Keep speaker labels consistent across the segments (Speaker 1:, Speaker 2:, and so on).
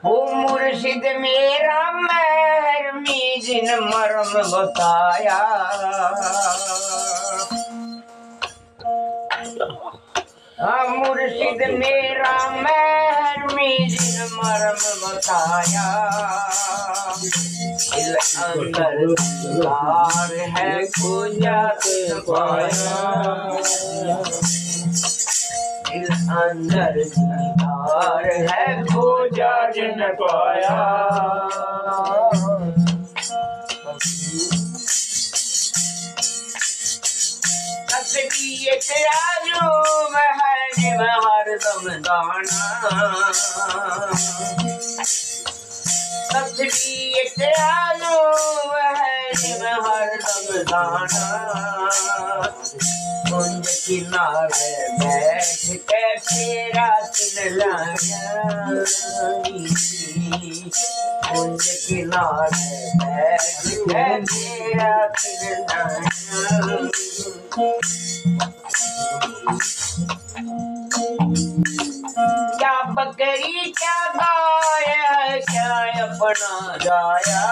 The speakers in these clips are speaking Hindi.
Speaker 1: वो मुर्शिद मेरा महरमी जिन मरम बताया, मुर्शिद मेरा महरमी जिन मरम बताया, दिल अंदर तार है पूजा तिन पाया, दिल अंदर तार है पूजा जिन पाया। तस्बीह तेरा में हरदम गाना, तस्बीह तेरा में हरदम गाना, कुंज किनारे बैठ के तेरा चिल्लाया, कुंज किनारे बैठ के तेरा चिल्लाया। क्या बकरी क्या गाय है, क्या अपना गाया,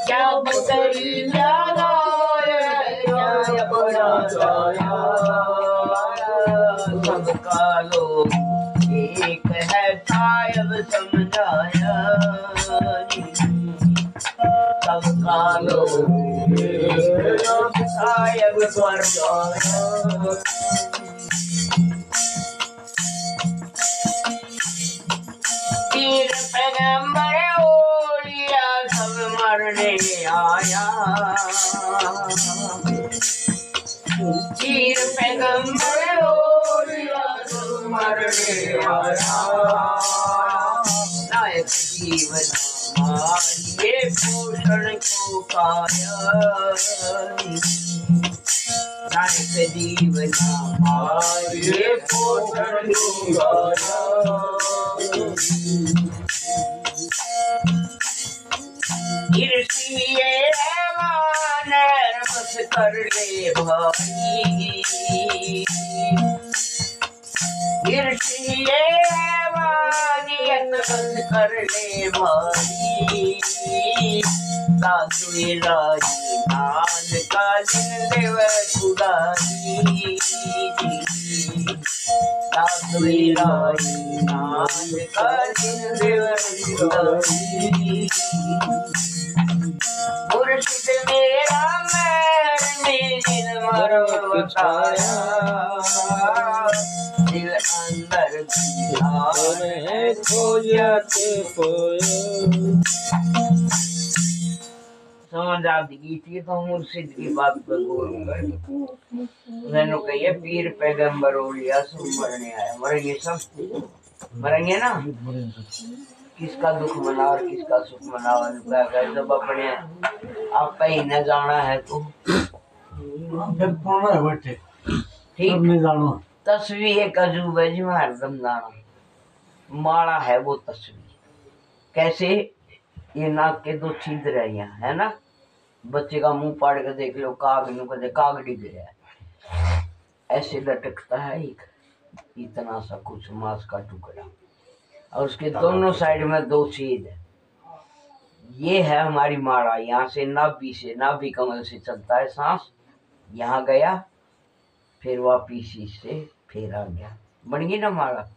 Speaker 1: क्या बकरी क्या गाय है, क्या अपना गाया, सबका लोग एक है सायब समझाया, सबका लोग सायब समझाया। पीर पैगंबर ओलिया सब मरने आया, पीर पैगंबर ओलिया सब मरने आया, नायक जीवन ये पोषण को पाया, नायक जीवन ये पोषण को पाया। इर्षिए हैवान बस कर ले भाई, इर्षिए हैवानियत बस कर ले भाई, साधु राजी नान का दिन देव खुदाई, साधु राजी नान का दिन देव खुदाई। मुर्शिद मेरा महरमी जिन मरम बताया, दिल अंदर तार है खोया के खोया। समझ आ गई थी तो मुर्शिद की बात पर गौर कर, मैंने कही पीर पैगंबर ओलिया सब मरने आया, मरेंगे सब, मरेंगे ना, किसका दुख मना और किसका सुख मनावा, जब अपने आप ही न जाना है तो ठीक। तस्वीर एक अजूब है जी, हरदम जाना माला है वो तस्वीर, कैसे ये नाक के दो छिद्र है यहाँ, है ना, बच्चे का मुंह पाड़ के देख लो, काग नु कदे काग डिग गया ऐसे लटकता है एक इतना सा कुछ मांस का टुकड़ा, और उसके दोनों साइड में दो छेद है। ये है हमारी माला, यहाँ से नाभि कमल से चलता है सांस, यहाँ गया फिर वापिस से फिर आ गया, बन गई ना माला।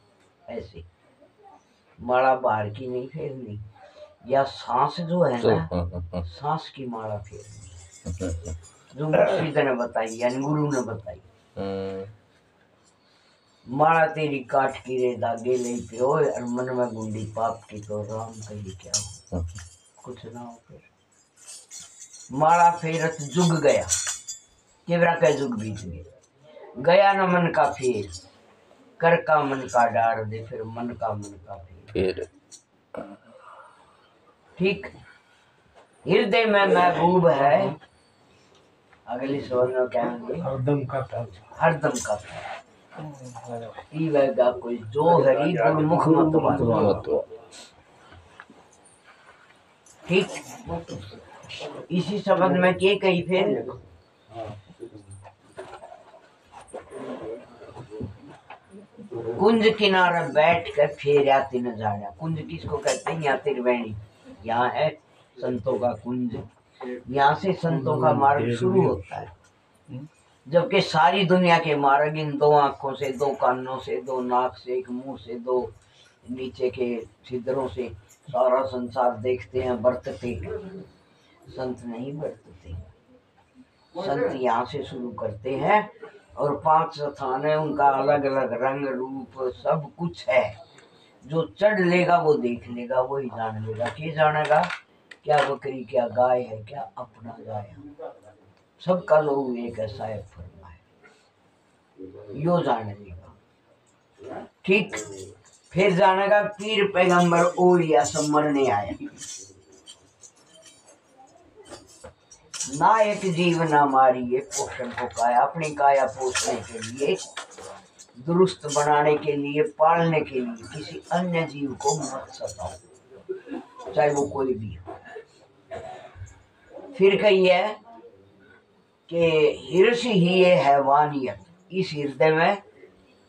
Speaker 1: ऐसे माला बाहर की नहीं फेरनी, या सांस जो है ना, सांस की माला फेरनी, जो मुर्शिद ने बताई यानी गुरु ने बताई। माला तेरी काट की रे धागे ले पियो, और मन में गुंडी पाप की तो राम कही क्या हो, कुछ ना हो। फिर माला फेरत जुग गया, केवरा का जुग बीत गया न मन का फेर, कर का मन का डार दे, फिर मन का फेर। ठीक, हृदय में महबूब है, अगली स्वर में क्या है, हरदम का पीवेगा कोई जो हरी गुरमुख मत। ठीक, इसी शब्द में के कही फिर कुंज किनारे बैठ कर फेरा तीन जाड़ा। कुंज किसको कहते हैं? यहाँ त्रिवेणी, यहाँ है संतों का कुंज। यहाँ से संतों का मार्ग शुरू होता है, जबकि सारी दुनिया के मार्ग इन दो आंखों से, दो कानों से, दो नाक से, एक मुंह से, दो नीचे के छिद्रों से सारा संसार देखते हैं, बरतते। संत नहीं बरतते, संत यहाँ से शुरू करते हैं और 5 स्थान है, उनका अलग अलग रंग रूप सब कुछ है। जो चढ़ लेगा वो देख लेगा, वो ही जान लेगा। क्या जानेगा? क्या बकरी, क्या गाय है, क्या अपना गाय है, सबका लोग एक ऐसा है फरमा है, यो जान लेगा। ठीक, फिर जानेगा पीर पैगंबर ओलिया सब मरने आया। नायक जीव ना मारिए पोषण को काया, अपनी काया पोषने के लिए, दुरुस्त बनाने के लिए, पालने के लिए किसी अन्य जीव को मत सताओ, चाहे वो कोई भी हो। फिर कहिए कि हिर्ष ही है हैवानियत, इस हृदय में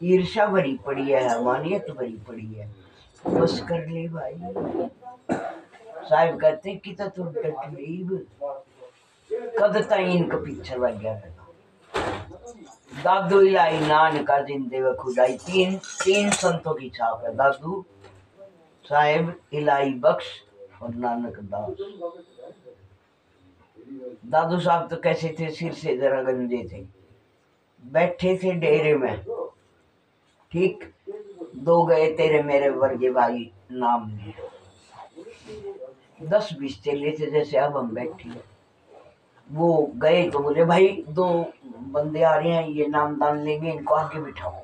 Speaker 1: ईर्षा भरी पड़ी है, हैवानियत भरी पड़ी है, बस कर ले भाई। साहिब कहते कि तो तुम तकलीफ कद तईन का पीछे लग गया था। दादू इलाई नानका जिंदे व खुदाई, तीन संतों की छाप है, दादू साहिब, इलाई बख्श और नानक दास। दादू साहब तो कैसे थे? सिर से जरा गंजे थे, बैठे थे डेरे में। ठीक, 2 गए तेरे मेरे वर्गे भाई नाम लिए, 10-20 चले थे जैसे अब हम बैठे। वो गए तो बोले भाई 2 बंदे आ रहे हैं, ये नामदान लेंगे, इनको आगे बिठाओ।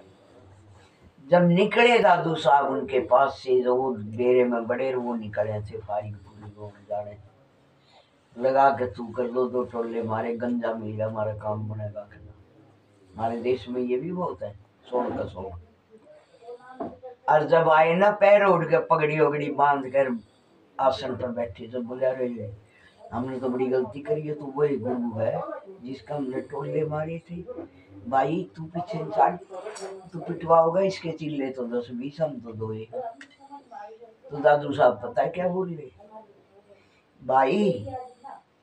Speaker 1: जब निकले दादू साहब उनके पास से, जो वो डेरे में बड़े वो निकले थे, फारी पूरी वो जाने लगा के तू कर दो 2 टोले मारे, गंजा मिलेगा, हमारा काम बनेगा। हमारे देश में ये भी बहुत है, सोन का सोन। और जब आए ना, पैर उड़ के पगड़ी उगड़ी बांध कर आसन पर बैठे, तो बोले अरे हमने तो बड़ी गलती करी है, तो वही गुरु है जिसका हमने टोले मारे थे। भाई तू पीछे इंसान, तू पिटवाओगा इसके चिल्ले तो 10-20, हम तो 2 ही। तो दादू साहब पता है क्या बोल रहे? भाई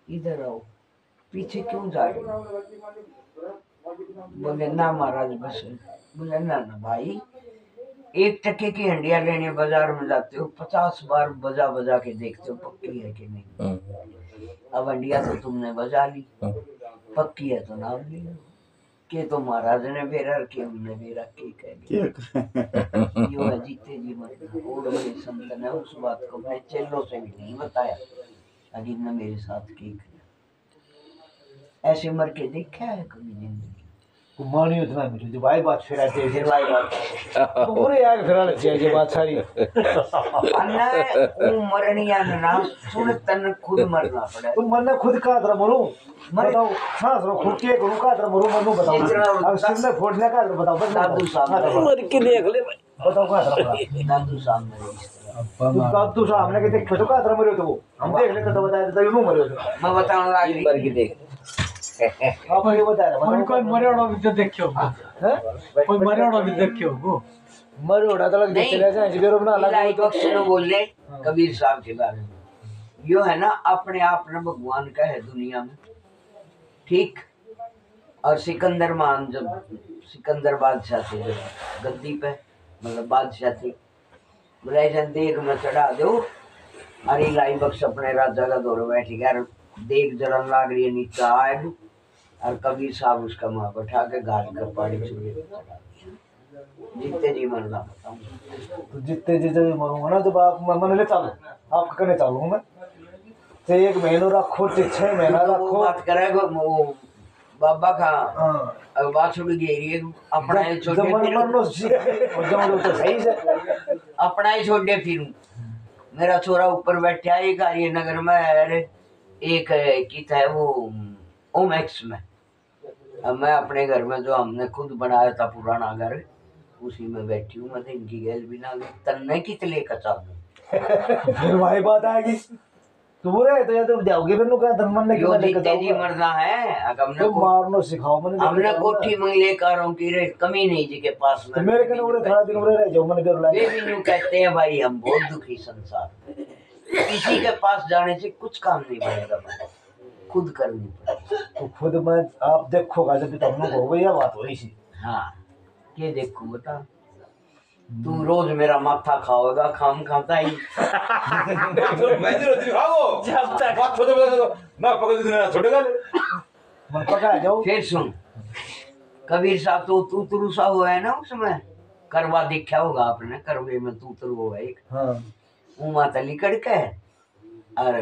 Speaker 1: इधर आओ, पीछे क्यों जा रहे? बोले ना महाराज बस। बोले ना ना भाई, 1 टके की हंडिया लेने बाजार में जाते हो, 50 बार बजा बजा के देखते हो पक्की है कि नहीं। अब हंडिया तो तुमने बजा ली, पक्की है तो नाम ले लो। के तो महाराज ने बेरा के, हमने बेरा के कह यो है जीते जी मरना। और बड़े संत ने उस बात को मैं चेलों से भी नहीं बताया, अजीब ने मेरे साथ की ऐसे मर के देखा है कभी जिंदगी?
Speaker 2: मानी उतना मिले जो भाई बात फिरा दे
Speaker 1: फिर भाई बात
Speaker 2: तो पूरे यार फिरा लग जाए ये बात सारी।
Speaker 1: अन्ना मरनिया ना सुन तन खुद मरना पड़े।
Speaker 2: तुम मरना खुद का तरह मरो, बताओ सांस रो खुद के गुरु का तरह मरो, मनु बताओ। अब सिर में फोड़ने का बताओ, बस
Speaker 1: दादू साहब
Speaker 2: मर के देख ले भाई, बताओ का तरह
Speaker 1: दादू साहब ने इस तरह
Speaker 2: तुम दादू साहब हमने के देख छोटो का तरह मरो, तो वो हम देख लेते तो बता देता यूं मरो।
Speaker 1: मैं बताऊं लागी मर के देख
Speaker 2: आप ये बता रहे
Speaker 3: कोई मरेड़ो भी तो देखियो, कोई मरेड़ो भी देखियो गो
Speaker 2: मरोड़ा तो लग चले जाए जिगरो बना लगा।
Speaker 1: बख्श ने बोले कबीर साहब के बारे में, यो है ना अपने आप में भगवान का है दुनिया में। ठीक, और सिकंदर मान जब सिकंदर बादशाह थे, जब गद्दी पे मतलब बादशाह थे, बोले देख में चढ़ा दो। अरे लाई बख्श अपने राजा का दौर बैठ गया, देख जलन लाग रही है, नीचे आए और कबीर साहब उसका माँ बैठा के गाल कर पानी चूल्हे पे चढ़ा दिया। जितने जी मरना बताऊँ,
Speaker 2: तो जितने जी जब मरूंगा ना जब आप मन ले चालू आप करने चालू मैं तो 1 महीना रखो 6 महीना रखो
Speaker 1: बात करेगा वो बाबा का। अब बात छोड़ गई अपना ही छोड़
Speaker 2: तो सही से
Speaker 1: अपना ही छोड़े फिरूं। मेरा छोरा ऊपर बैठा है एक आर्य नगर में, अरे एक कित है वो ओमैक्स में। अब मैं अपने घर में जो हमने खुद बनाया था पुराना घर, उसी में बैठी हूँ। मैं तो इनकी गैल भी ना गई तन्ने कितने कचा
Speaker 2: फिर वही बात आएगी। तो बुरे तो या तो जाओगे फिर नु का धर्मन ने
Speaker 1: यो
Speaker 2: क्यों लेके
Speaker 1: जीते जी
Speaker 2: जाओगे
Speaker 1: मरना है अगर
Speaker 2: तो मारनो सिखाओ मैंने
Speaker 1: हमने कोठी में लेकर आऊं की रे कमी नहीं जी के पास
Speaker 2: तो मेरे कने उरे थोड़ा दिन उरे रह जाओ मैंने कर
Speaker 1: वे
Speaker 2: लाया
Speaker 1: भी यूं कहते हैं भाई हम बहुत दुखी संसार में। किसी के पास जाने से कुछ काम नहीं बनेगा भाई, खुद करनी पड़ेगी।
Speaker 2: तो खुद में आप देखोगा जब तुम लोग हो गई या बात हो रही थी
Speaker 1: हाँ ये देखो बता तू रोज मेरा माथा खाओगा खाम खाता ही
Speaker 4: मैं तो रोटी खाओ जब तक बात छोटे बड़े ना पकड़ देना छोटे गाले
Speaker 2: मन पका जाओ
Speaker 1: फिर सुन कबीर साहब तो तू तुरुसा हुआ है ना उसमें करवा देखा होगा आपने करवे में तू तुरु हुआ एक
Speaker 2: हां
Speaker 1: उमा तली कड़के और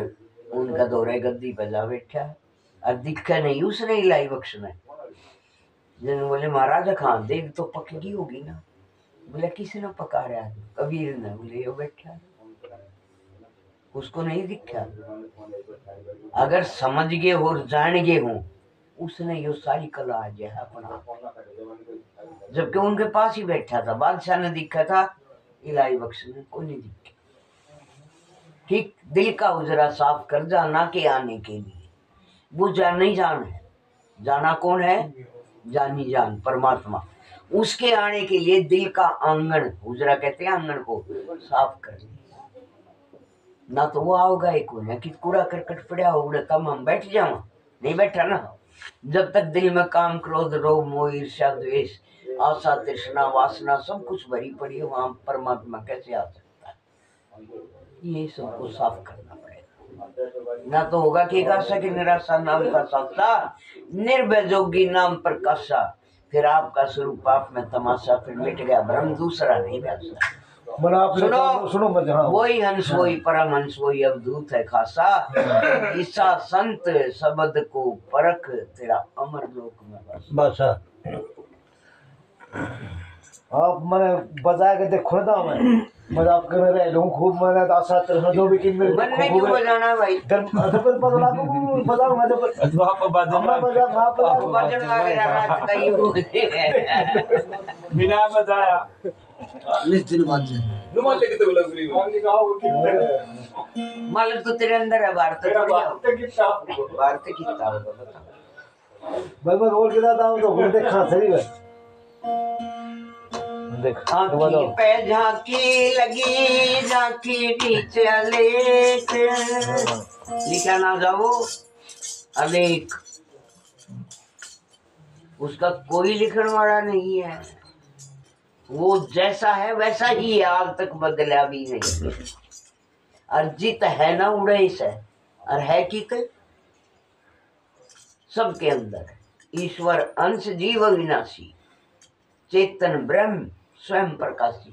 Speaker 1: उनका दौरे गद्दी पे जा बैठा और दिखा नहीं उसने इलाई बख्श में जन बोले महाराज खान देख तो पकगी होगी ना बोले किसी ने पका रहा है कबीर ने बोले यो बैठा उसको नहीं दिखा अगर समझ गए और जान गए हो उसने यो सारी कला आज है अपना जबकि उनके पास ही बैठा था बादशाह ने दिखा था इलाई बख्श ने को नहीं दिखा ठीक दिल का उजरा साफ कर जाना के आने के लिए वो जान नहीं जान है जाना कौन है जानी जान परमात्मा उसके आने के लिए दिल का आंगन उजरा कहते हैं आंगन को साफ कर ना तो वो आओगा एक कि कूड़ा करकट पड़ा हो तब हम बैठ जाओ नहीं बैठा ना जब तक दिल में काम क्रोध रोग मोह ईर्ष्या द्वेष आशा तृष्णा वासना सब कुछ भरी पड़ी है वहां परमात्मा कैसे आ सकता है ये सबको साफ करना पड़ेगा ना तो होगा कि आशा की निराशा नाम का साचा निर्भय जोगी नाम प्रकाशा फिर आपका स्वरूप आप में तमाशा फिर मिट गया भ्रम दूसरा नहीं बैठता
Speaker 2: मन आप सुनो मत हां
Speaker 1: वही हंस वही परम हंस वही अवधूत है खासा ईसा संत शब्द को परख तेरा अमर लोक में बस
Speaker 2: आप मैंने बजा के देखो ना मैं आप कर रहे लोग खूब मैंने आशा तरह जो भी कि मेरे
Speaker 1: मन में क्यों बजाना भाई
Speaker 2: पर बजा को बजा मैं तो
Speaker 4: वहां पर
Speaker 2: बजा वहां पर
Speaker 1: बजन वगैरह रात का ही होते हैं
Speaker 4: बिना बजाया
Speaker 2: निश्चित बात है
Speaker 4: रुमाल लेके तो बोला फ्री
Speaker 1: मालूम तो तेरे अंदर है भारत भारत कितना होगा बता
Speaker 2: मैं बोल के दादा तो वो देखा सही है देख
Speaker 1: आँखी पे झांकी लगी झांकी पीछे अलेख लिखा ना जाओ अलेख उसका कोई लिखने वाला नहीं है वो जैसा है वैसा ही है आज तक बदला भी नहीं अर्जित है ना उड़ेस है और है कित सबके अंदर ईश्वर अंश जीव विनाशी चेतन ब्रह्म स्वयं प्रकाशी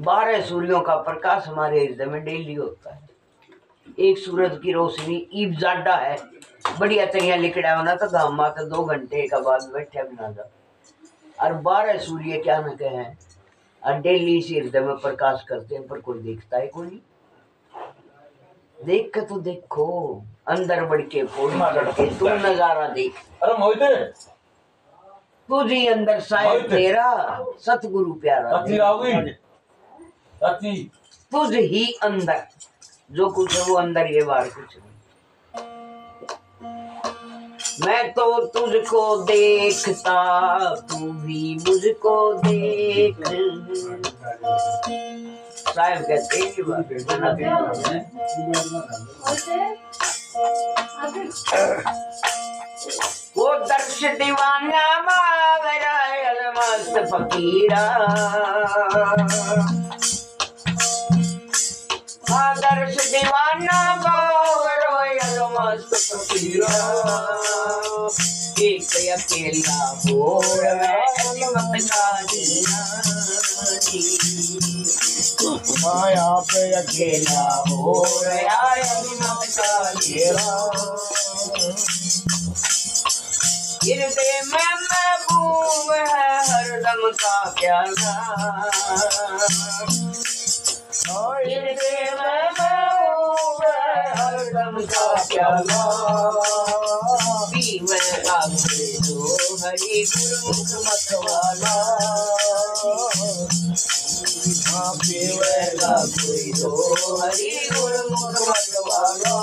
Speaker 1: 12 सूर्यों का प्रकाश हमारे हृदय में डेली होता है एक सूरज की रोशनी ईब जाडा है बढ़िया तरिया लिखड़ा होना तो गाँव माता 2 घंटे का बाद बैठे बिना जा और 12 सूर्य क्या न कहे और डेली इसी हृदय में प्रकाश करते हैं पर कोई देखता है कोई नहीं देख के तो देखो अंदर बढ़ के पौड़ी चढ़ के तू नजारा देख
Speaker 4: अरे मोहिते
Speaker 1: तुझे अंदर शायद तेरा सतगुरु प्यारा
Speaker 4: अच्छी आओगी अच्छी
Speaker 1: तुझ ही अंदर जो कुछ है वो अंदर ये बाहर कुछ नहीं मैं तो तुझको देखता तू भी मुझको देख साहब कहते हैं ये वो दर्श दीवाना मावरा मस्त फकीरा आदर्श दीवाना बावरो मस्त फकीरा एक अकेला हो मत माया पे अकेला हो हृदय में महबूब है हरदम का प्याला हृदय में महबूब है हरदम का प्याला पीवे आगे दो हरि गुरु मुख मतवाला
Speaker 2: हाँ पीवेगा कोई तो हरि गुण मुख मतवाला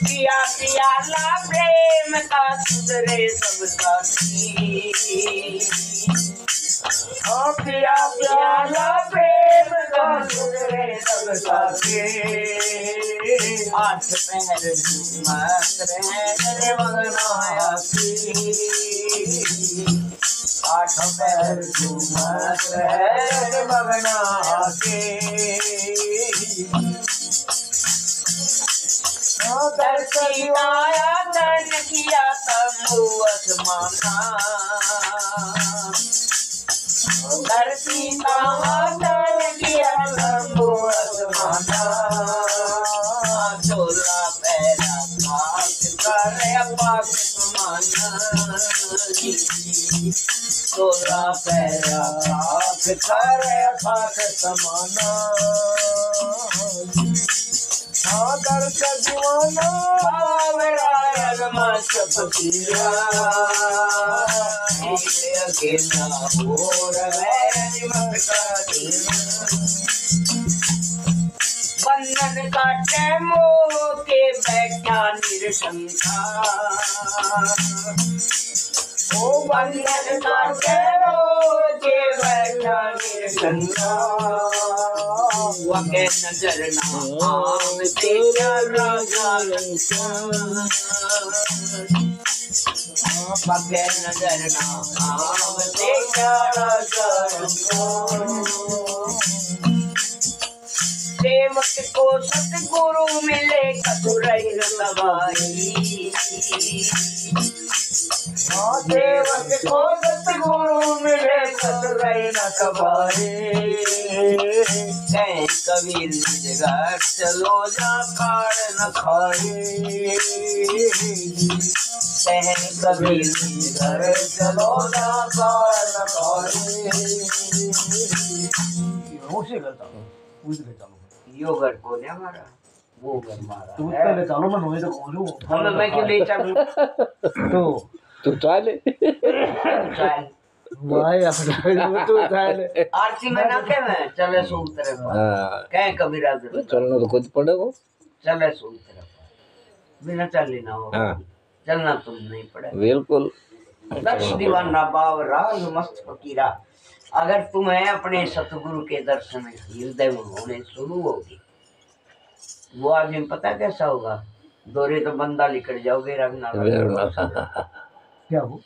Speaker 1: पिया पियाला प्रेम का सुधरे सब साथी
Speaker 2: हाँ पिया प्याला प्रेम का सुधरे सब साथी
Speaker 1: आठ पहर झूमत रहे मगनाया
Speaker 2: आठ पैर झूमत रहे मगना के
Speaker 1: दर्शिवाया दर्शन किया तंबू आसमाना दर्शन किया तंबू आसमाना चोला पैरा पाक कर पाक समाना
Speaker 2: तोला पैरा पाक कर पाक समाना हाँ दर्श दीवाना
Speaker 1: बावरायन मत पतिया अकेला हो रहे मत का बंधन काटे मोह के बैठा निरशंका ओ बंधन काटे मोह के बैठा निरशंका वके नजर ना आम तेरा राजा वके नजर ना आम तेरा राजा सेवक को सतगुरु मिले कतुरई सवाई
Speaker 2: हाँ देवक को सतगुरु मिले कतुरई न सवारी
Speaker 1: कहीं कबीर निज घर चलो जा काड़ न खाए कहीं कबीर निज घर चलो जा काड़ न खाए
Speaker 2: उसी घर चलो उसी घर चलो
Speaker 1: यो घर को ने हमारा वो घर मारा
Speaker 2: तू पहले चलो मैं वहीं तो खोलूं
Speaker 1: हम मैं क्यों ले चलूं
Speaker 2: तू चाले
Speaker 1: चल
Speaker 2: भाई अपना तू चाले
Speaker 1: आरती में ना के मैं चले सो तरफ कहीं कबीर आदर
Speaker 5: चलना तो खुद पड़ेगा
Speaker 1: चले सो तरफ बिना चल लेना हो
Speaker 5: हाँ
Speaker 1: चलना तुम नहीं पड़े
Speaker 5: बिल्कुल
Speaker 1: दक्ष दीवाना बावरा यो मस्त फकीरा अगर तुम्हें अपने सतगुरु के दर्शन हृदय में होने शुरू होगी वो आदमी पता कैसा होगा दौरे तो बंदा लिखट जाओगे रंगना
Speaker 2: क्या वो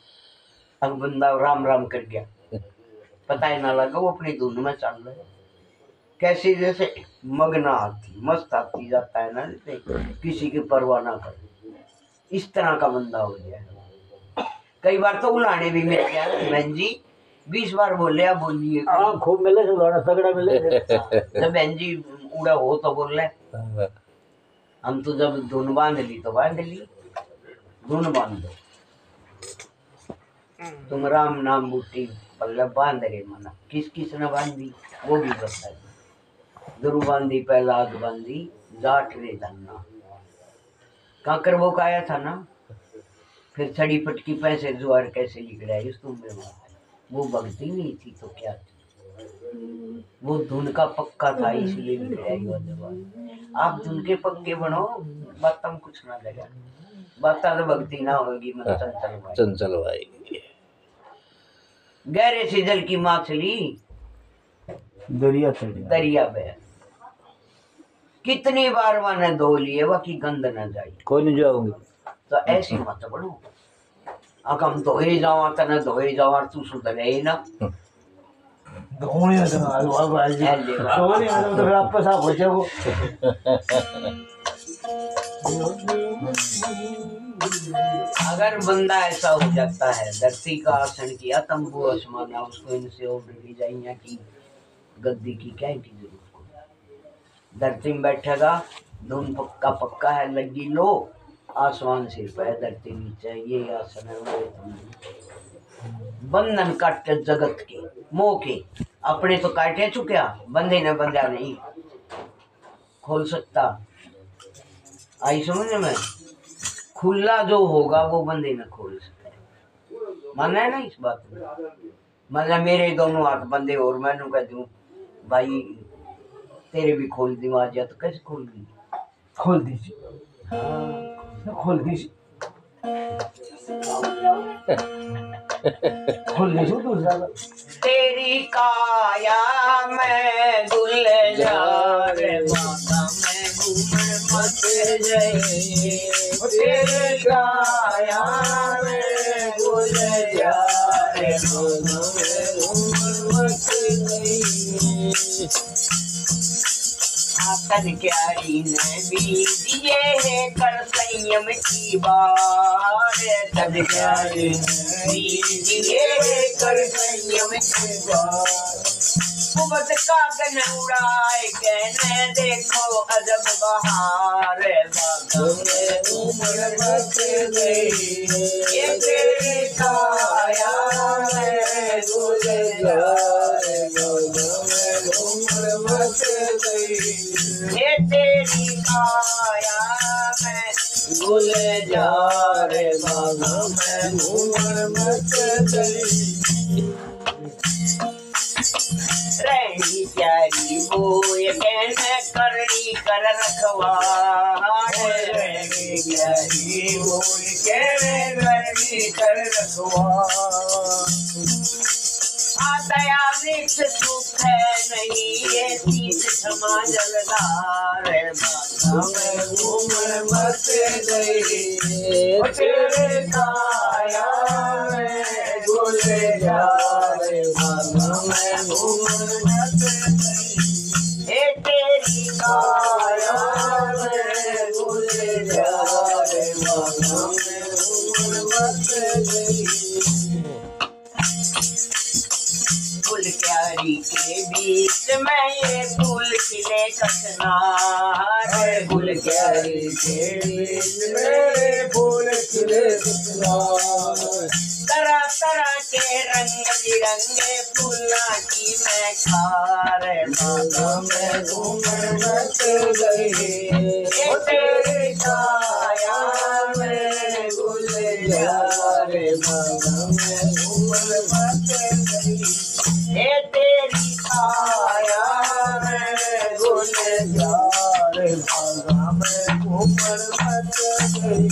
Speaker 1: अब बंदा राम राम कर गया पता ही ना लगा वो अपनी धुन में चल रहे कैसे जैसे मगना हाथी मस्त हाथी जाता है ना जैसे किसी की परवाह ना करे इस तरह का बंदा हो गया कई बार तो उलाने भी मिल गया बहन जी 20 बार बोले आप बोलिए
Speaker 2: हाँ खूब मिले सुधारा सगड़ा मिले
Speaker 1: जब बहन जी उड़ा हो तो बोल रहे हम तो जब धुन बांध ली तो बांध ली धुन बांध दो तुम राम नाम बूटी पल्ले बांध रहे मना किस किस ने बांधी वो भी बता गुरु बांधी पहलाद बांधी जाट रे धन्ना काकर वो काया था ना फिर छड़ी पटकी पैसे जुआर कैसे लिख रहा है इस तुम में वो भक्ति नहीं थी तो क्या थी वो धुन का पक्का था इसलिए लिख रहा है वो जवाब आप धुन के पक्के बनो बात हम कुछ ना लगा बात तो भक्ति ना होगी मन चंचल भाई
Speaker 5: चंचल भाई
Speaker 1: गहरे से जल की मछली
Speaker 2: दरिया चढ़ी
Speaker 1: दरिया बह कितनी बार मैंने धो लिए वह की गंद न जाए
Speaker 5: कोई नहीं जाऊंगी
Speaker 1: तो ऐसी मत बनो हम धोए जावा तने धोए जावा तू सुधरे ना
Speaker 2: धोने में तो आज बाबा आज धोने में तो फिर आपका साफ हो जाए वो
Speaker 1: अगर बंदा ऐसा हो जाता है धरती का आसन किया तंबू आसमाना उसको इनसे ऑर्डर की जाइए कि गद्दी की क्या की जरूरत धरती में बैठेगा धुन पक्का पक्का है लगी लो आसमान सिर पे धरती नीचे ये आसन है वो बंधन काटे जगत के मोह के अपने तो काटे चुके बंधे न बंधा नहीं खोल सकता आई समझ में खुला जो होगा वो बंदे न खोल सकता है मानना है ना इस बात में मतलब मेरे दोनों हाथ बंदे और मैंने कह दूं भाई तेरे भी खोल दी आज, या तो कैसे खोल दी?
Speaker 2: खोल दीजिए, खोल दीजिए, खोल दीजिए दूसरा।
Speaker 1: तेरी काया मैं गुलजार बागा मैं घूमर मत गई, तेरी काया मैं गुलजार बागा मैं घूमर मत गई। आतन क्यारी ने बीज ये है कर संयम की बार, तन क्यारी ने बीज ये है कर संयम की बार। कुबत कागन उड़ाए कहने देखो अजब बहार, बागों में उमड़ मच गई, ये तेरी काया में गुलजार बागों में उमड़ मच गई, ये तेरी काया में गुलजार बागों में उमड़ मच गई। रैनी प्यारी बोए कहने करनी कर रखवार, रैनी प्यारी बोए कहने करनी कर रखवार। दया मिक्स सुख है नहीं ये शीत क्षमा जलदार, बागा में घूमर मच गई, तेरे काया में गुलजार बागा में घूमर मच गई, हे तेरी काया में गुलजार बागा में घूमर मच गई। फूल क्यारी के बीच में ये फूल खिले कचनार, फूल क्यारी के बीच में फूल खिले कचनार। तरह तरह के रंग बिरंगे फूलों की मैं खार, बागा में घूमर मच गई, ये तेरी काया में गुलजार बागा में घूमर मच गई, ये तेरी काया में गुलजार बागा में घूमर मच गई।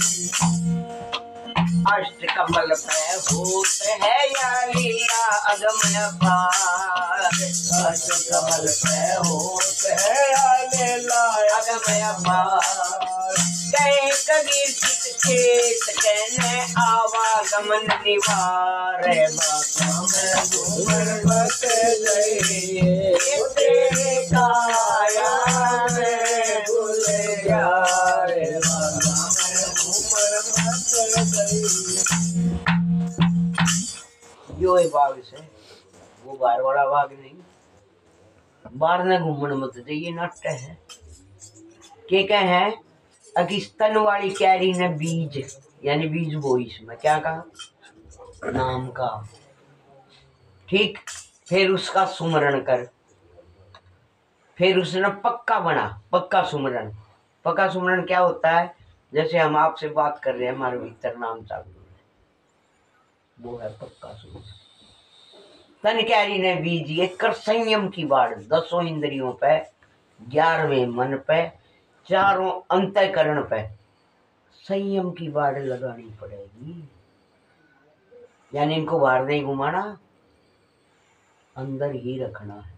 Speaker 1: अष्ट कमल पे होत है या लीला अगम अपार, अष्ट कमल पे होत है या लीला अगम अपार। कहे कबीर चित चेत कहने आवागमन निवार, बागा में घूमर मच गई, ये तेरे काया में गुलजार बागा में घूमर मच गई। यो है बाग से वो बार वाला बाग नहीं, बार ने घूमन मत जाइए नाट्य है के कहे हैं। अकिस्तन वाली कैरी ने बीज यानी बीज वो इसमें क्या कहा नाम का, ठीक। फिर उसका सुमरण कर, फिर उसने पक्का बना, पक्का सुमरण। पक्का सुमरण क्या होता है? जैसे हम आपसे बात कर रहे हैं, हमारे भीतर नाम चालू है, वो है पक्का सुमरण। तन क्यारी ने बीज ये कर संयम की बाढ़, 10 इंद्रियों पे, 11वें मन पे, 4 अंतःकरण पे संयम की बाढ़ लगानी पड़ेगी। यानी इनको बाहर नहीं घुमाना, अंदर ही रखना है।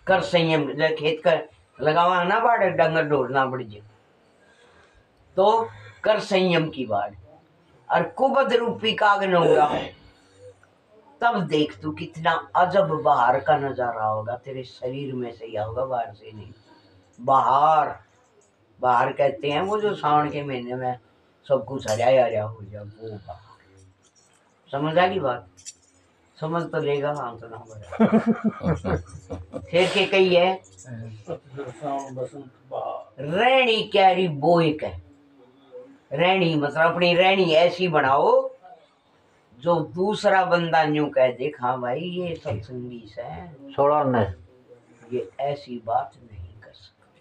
Speaker 1: कर संयम खेत कर लगावा ना बाढ़, डंगर ढोलना पड़ जाए तो कर संयम की बाढ़। और कुबद रूपी काग न उड़ा, तब देख तू कितना अजब बाहर का नजारा होगा, तेरे शरीर में से ही होगा, बाहर से नहीं। बाहर बाहर कहते हैं वो जो सावन के महीने में सब कुछ हरिया हरिया हो जाए, वो बाहर। समझ आ गई बात? समझ तो लेगा, हाँ तो ना फिर के कही है रैनी क्यारी बोए कह। रैनी मतलब अपनी रैनी ऐसी बनाओ जो दूसरा बंदा न्यू कह दे, हाँ भाई ये सत्संगी है,
Speaker 5: छोड़ा नहीं,
Speaker 1: ये ऐसी बात नहीं कर सकते।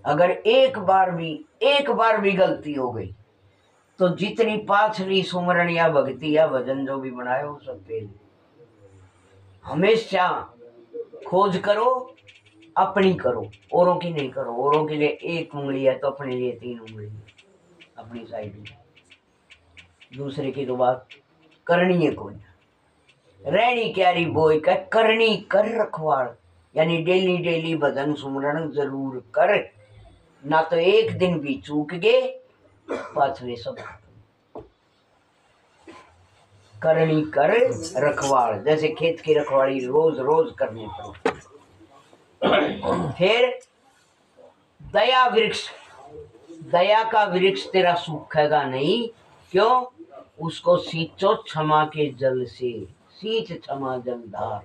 Speaker 1: अगर एक बार भी गलती हो गई तो जितनी पाछली सुमरण या भक्ति या भजन जो भी बनाए वो सब फेल। हमेशा खोज करो, अपनी करो, औरों की नहीं करो। औरों के लिए एक उंगली है तो अपने लिए 3 उंगली है अपनी साइड में। दूसरे की तो बात करनी है कोई। रहनी क्यारी बोई का करनी कर रखवाड़, यानी डेली डेली भजन सुमरण जरूर कर, ना तो एक दिन भी चूक गए पाछले सब। करनी कर रखवाड़, जैसे खेत की रखवाड़ी रोज रोज करनी पड़े। फिर दया वृक्ष, दया का वृक्ष तेरा सूखेगा नहीं। क्यों? उसको सींचो क्षमा के जल से, सींच क्षमा जलधार।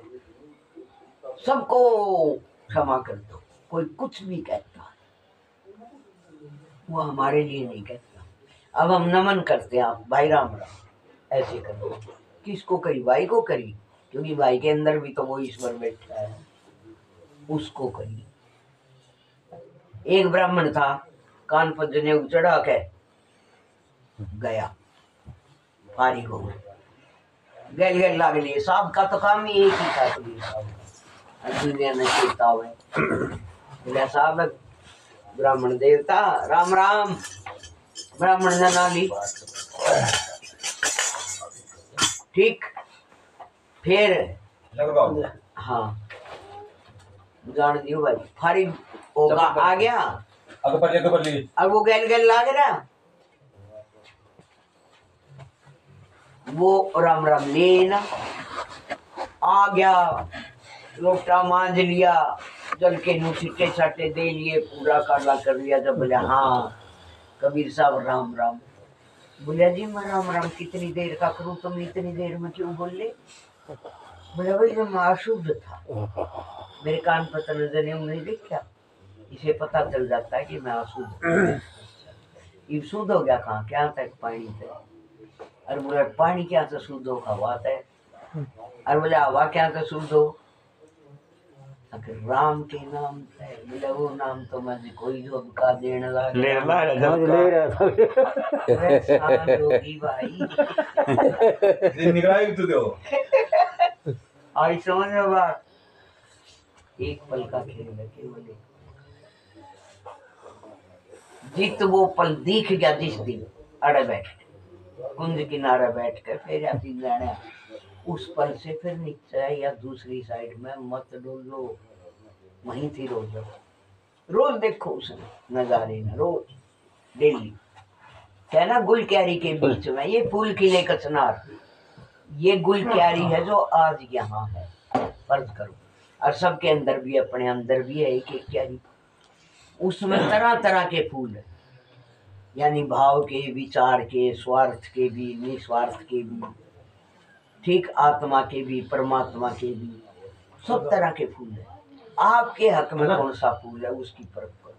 Speaker 1: सबको क्षमा कर दो। कोई कुछ भी कहता है वो हमारे लिए नहीं कहता। अब हम नमन करते हैं, आप भाई राम राम ऐसे कर दो। किसको करी? भाई को करी, क्योंकि भाई के अंदर भी तो वो ईश्वर बैठा है, उसको करी। एक ब्राह्मण था, कान पर जनेऊ चढ़ा के गया, फारिग हो गया। गल गल लाग लिए। साहब का तो काम ही एक ही था, कबीर साहब दुनिया ने चेताव है। बोला साहब ब्राह्मण देवता राम राम। ब्राह्मण ने ना ली। ठीक, फिर हाँ जान दियो भाई, फारिग होगा आ गया। अब वो गल गल लाग रहा, वो राम राम लेना आ गया। लोटा मांझ लिया, जल के नु छिटे छाटे दे लिए, पूरा काला कर लिया। जब बोले हाँ कबीर साहब राम राम। बोलिया जी मैं राम राम कितनी देर का करूं, तुम इतनी देर में क्यों बोले? बोला भाई जब मैं अशुद्ध था, मेरे कान पर तने नहीं देखा, इसे पता चल जाता है कि मैं अशुद्ध। ये शुद्ध हो गया कहाँ? क्या तक पानी थे। और बोले पानी क्या से शुद्ध हो? हवा है। और बोले हवा क्या से शुद्ध हो? अगर राम के नाम है। बोले वो नाम तो मुझे कोई जो का देने लगा
Speaker 2: ले रहा था
Speaker 1: भाई।
Speaker 4: निकला तू दो
Speaker 1: आई समझ में बात। एक पल का खेल है केवल। जित वो पल दिख गया जिस दिन अड़े बैठ कुंज किनारे बैठ कर फिर आती जाने, उस पल से फिर नीचे या दूसरी साइड में मत डोलो, वहीं थी रोज। रोज देखो उस नजारे में, रोज डेली। क्या ना गुल क्यारी के बीच में ये फूल खिले कचनार, ये गुल क्यारी है जो आज यहाँ है। फर्ज करो, और सबके अंदर भी, अपने अंदर भी है एक एक क्यारी। उसमें तरह तरह के फूल है, यानी भाव के, विचार के, स्वार्थ के भी, निस्वार्थ के भी, ठीक आत्मा के भी, परमात्मा के भी, सब तरह के फूल है। आपके हक में कौन सा फूल है उसकी परख करो।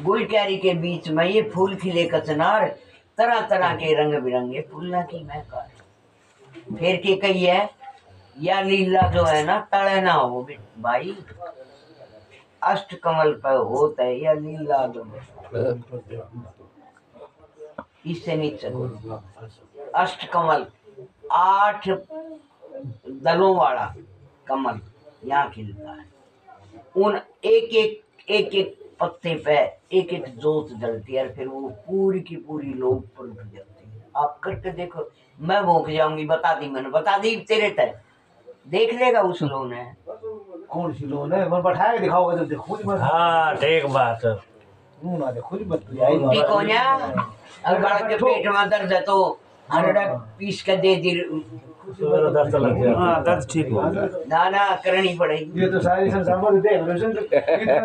Speaker 1: गुल क्यारी के बीच में ये फूल खिले कचनार, तरह तरह के रंग बिरंगे फूल की महकार। फिर के कही है या लीला जो है ना तड़े ना हो भाई, अष्ट कमल पर होता है या लीला इससे नीचे अष्ट कमल 8 दलों वाला कमल यहाँ खिलता है। उन एक एक पत्ते पे एक एक जोत जलती है, फिर वो पूरी की पूरी लोग पर उठ जाती है। आप करके देखो, मैं भूख जाऊंगी। बता दी मैंने, बता दी तेरे तय देख लेगा उस लोन है।
Speaker 2: कौन सी लोन है? मैं बैठा के दिखाओगे तो देखो मत।
Speaker 3: हाँ ठीक बात है।
Speaker 2: मुंह ना देखो मत।
Speaker 1: ठीक हो ना? अगर के पेट में दर्द है तो 100 पीस के दे दी,
Speaker 3: दर्द लग गया।
Speaker 2: हाँ दर्द ठीक हो
Speaker 1: ना ना करनी पड़ेगी।
Speaker 2: ये तो सारी संसार में देख रहे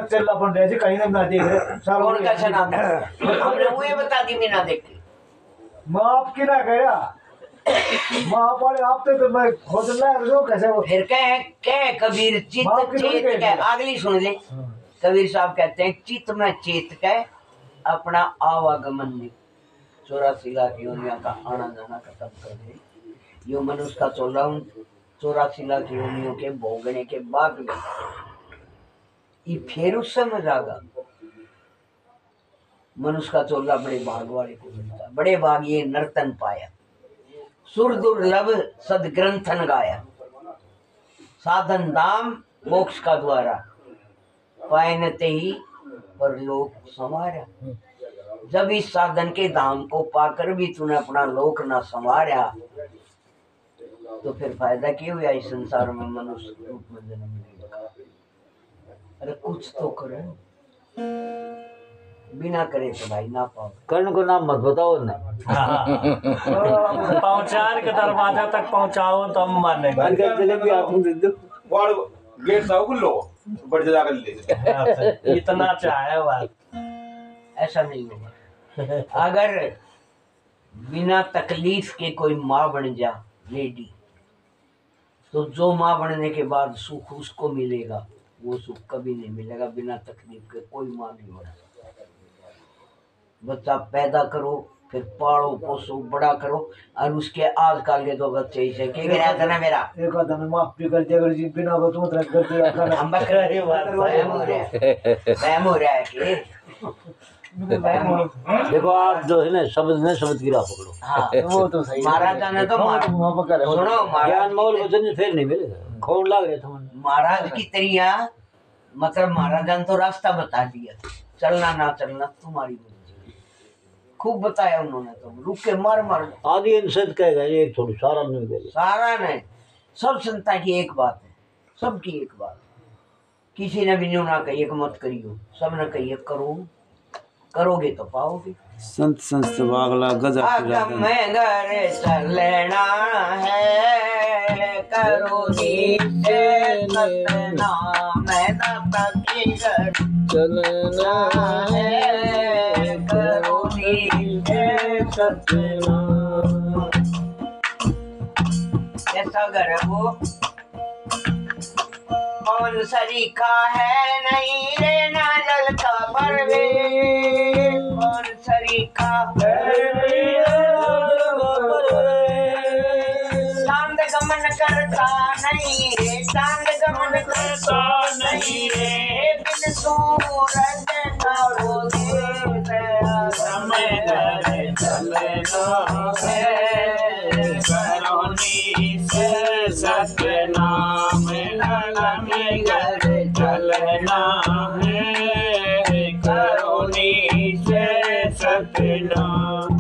Speaker 2: चल अपन जैसे कहीं ना देख रहे
Speaker 1: कौन का नाम हमने वो ये बता दी मैं ना देख
Speaker 2: माँ आपकी ना गया माँ वाले आप तो मैं खोज रहा कैसे वो
Speaker 1: फिर कह कबीर चित्त चेत के, अगली सुन ले। कबीर साहब कहते हैं चित्त में चेत के अपना आवागमन ने 84 लाख योनियों का आना जाना खत्म कर दे। यो मनुष्य का 84 लाख योनियों के भोगने के बाद में ये फिर उस समय जागा मनुष्य का चोला बड़े भाग वाले को मिलता, बड़े भाग ये नर्तन पाया, सुर दुर्लभ सदग्रंथन गाया, साधन दाम मोक्ष का द्वारा, पायनते ही परलोक संवारा। जब इस साधन के धाम को पाकर भी तूने अपना लोक ना संवारा, तो फिर फायदा क्या हुआ इस संसार में मनुष्य रूप में जन्म लेने का? अरे कुछ तो करे, बिना करे तो भाई ना पाओ।
Speaker 2: कर्ण को नाम मत बताओ ना।
Speaker 3: पहुंचार के दरवाजा तक पहुंचाओ तो हम मानेंगे।
Speaker 2: जलेबी आप दे दो।
Speaker 4: वाड़ गेट साहब को लो बढ़ जाकर ले
Speaker 3: इतना चाहे बात
Speaker 1: ऐसा नहीं होगा। अगर बिना तकलीफ के कोई माँ बन जा लेडी, तो जो माँ बनने के बाद सुख उसको मिलेगा, वो सुख कभी नहीं मिलेगा बिना तकलीफ के। कोई माँ नहीं बना। बच्चा पैदा करो, फिर पालो पोसो, बड़ा करो, और उसके आजकल के दो बच्चे इसे क्या गया था ना मेरा
Speaker 2: एक आधा में माफ भी करते, अगर जी बिना बतूं तो करते रखा
Speaker 1: हम बकरे वहम हो रहा है कि
Speaker 2: देखो आप जो है ना शब्द की राह पकड़ो।
Speaker 1: हाँ
Speaker 2: वो तो सही
Speaker 1: महाराजा ने तो सुनो
Speaker 2: ज्ञान मोल वचन फिर नहीं मिलेगा। कौन लग रहे थे
Speaker 1: महाराज की तरिया, मतलब महाराजा ने तो रास्ता बता दिया, चलना ना चलना तुम्हारी मर्जी। खूब बताया उन्होंने, तो रुक के मार मार
Speaker 2: आदि इंसत कहेगा एक थोड़ी सारा नहीं कहेगा।
Speaker 1: सारा नहीं, सब संता की एक बात है, सबकी एक बात। किसी ने भी न्यू ना कहिए कि मत करियो, सब ने कहिए करो, करोगे तो पाओगे।
Speaker 5: संत संत बागला गजा
Speaker 1: मैं घर चलना है, करो सतना मैं तकी घर
Speaker 5: चलना
Speaker 1: है, करो सतना। कैसा घर है वो? कौन सरीखा है नहीं रे नाजल का परवेश, कौन सरीखा चांद गमन करता नहीं रे, चांद गमन करता नहीं रे, बिन सूरज का वो समय घर चलना है, करोनी से सतनाम में घर चलना है, करोनी से सतनाम।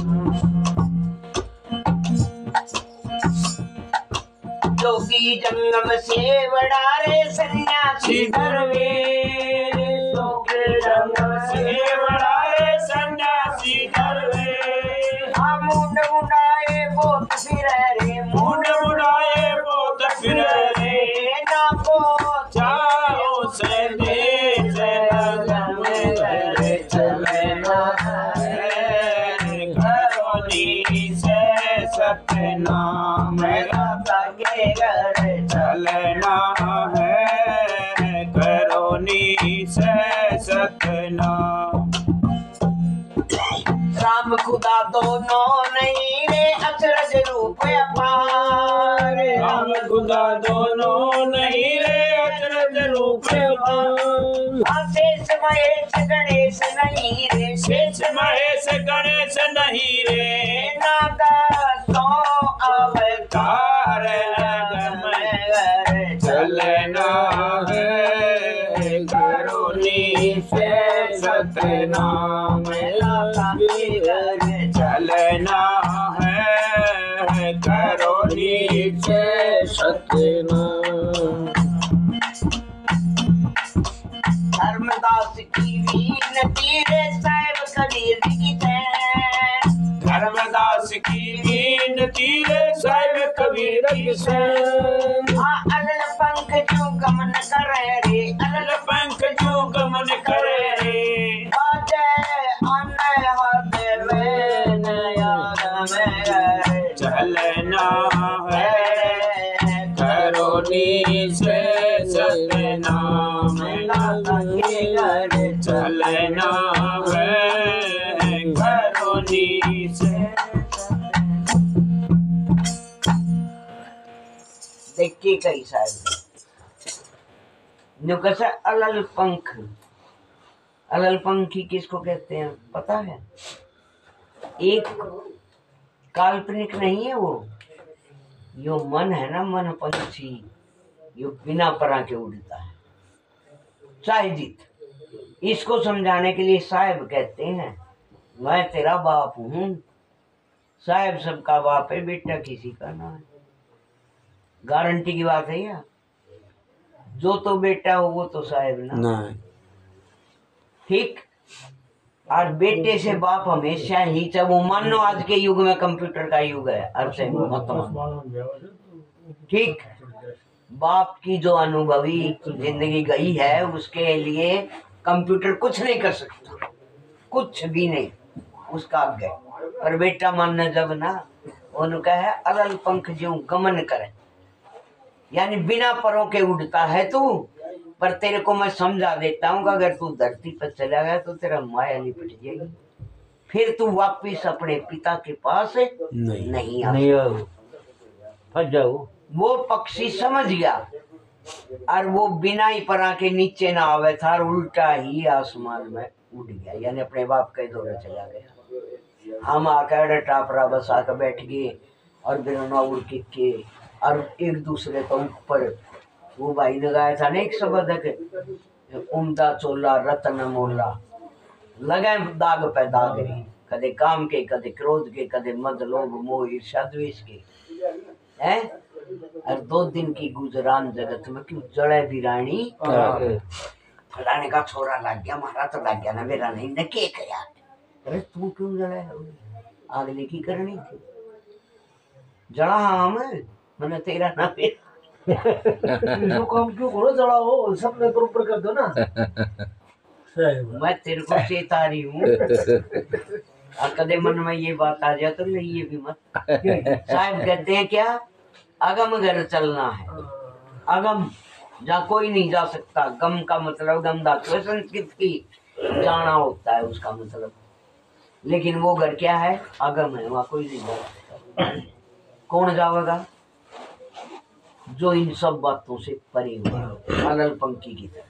Speaker 1: जोगी जंगम से बड़ा रे सन्यासी दरवेश, जोगी जंगम से बड़ा रे सन्यासी दरवेश। हाँ मुंड मुंडाए बोत फिरे रे, मुंड मुंडाए बोत फिरे रे, ना पहुंचाओ से देश लगन में चलना है, करोनी से सतनाम के घर चलना है, करोनी से सतनाम। राम खुदा दोनों नहीं रे, अचरज रूप अपार, राम खुदा दोनों नहीं रे, अचरज रूप अपार। शेष महेश गणेश नहीं रे, शेष महेश गणेश नहीं रे, नागा तो अवतार चलना है, करोनी से सतनाम चलना है, करोनी से सतनाम। धर्मदास की वीनती रे साहिब कबीर की सैन, धर्मदास की वीनती रे साहिब कबीर की सैन। अलल पंख जो गमन करे रे, अलल पंख जो गमन करे रे, आजे आने हाथ में याद में चलना है, करोनी से सतनाम के घर चलना है, करोनी से। देखिए कई साल नु कैसे अलल पंख, अललपंखी किसको कहते हैं पता है? एक काल्पनिक नहीं है वो, यो मन है ना, मन पंछी, यो बिना परा के उड़ता है। साहिजित इसको समझाने के लिए साहिब कहते हैं मैं तेरा बाप हूँ। साहिब सबका बाप है, बेटा किसी का ना है। गारंटी की बात है यार, जो तो बेटा हो वो तो साहिब ना।
Speaker 5: नहीं
Speaker 1: ठीक। और बेटे से बाप हमेशा ही, चाहे वो मानो आज के युग में कंप्यूटर का युग है, अर्थ मत मानो। ठीक। बाप की जो अनुभवी जिंदगी गई है उसके लिए कंप्यूटर कुछ नहीं कर सकता, कुछ भी नहीं उसका आगे। पर बेटा मानना जब ना, उनका है अलल पंख ज्यों गमन करे, यानी बिना परों के उड़ता है तू। पर तेरे को मैं समझा देता हूँ कि अगर तू धरती पर चला गया तो तेरा माया लिपट जाएगी, फिर तू वापिस अपने पिता के पास नहीं आ फंस जाओ। वो पक्षी समझ गया और वो बिना ही परा के नीचे ना आवे था और उल्टा ही आसमान में उड़ गया, यानी अपने बाप के दौरे चला गया। हम आकर टापरा बस आकर बैठ गए और बिना उड़ के और एक दूसरे को ऊपर, वो भाई ने गाया था ना एक शब्द है, उम्दा चोला रतन मोला, लगे दाग पे दाग रही, कदे काम के, कदे क्रोध के, कदे मद लोभ मोह ईर्ष्या द्वेष के, हैं। और 2 दिन की गुजरान जगत में क्यों जड़े भी रानी, फलाने का छोरा लग गया, मारा तो लग गया ना, मेरा नहीं न के कया। अरे तू क्यों जड़े, अगले की करनी थी जड़ा हम मैंने तेरा ना
Speaker 2: इसको काम क्यों करो, जड़ा हो सबने बरोबर कर दो ना।
Speaker 1: मैं तेरे को चेता रही हूँ और कदे मन में ये बात आ जाए तो ले ये भी मत। साहब कहते हैं क्या, अगम घर चलना है, अगम जहाँ कोई नहीं जा सकता। गम का मतलब गम धातु है संस्कृत की, जाना होता है उसका मतलब, लेकिन वो घर क्या है, अगम है, वहाँ कोई नहीं जा सकता। कौन जाएगा? जो इन सब बातों से परे हुआ, अलल पंखी की तरह,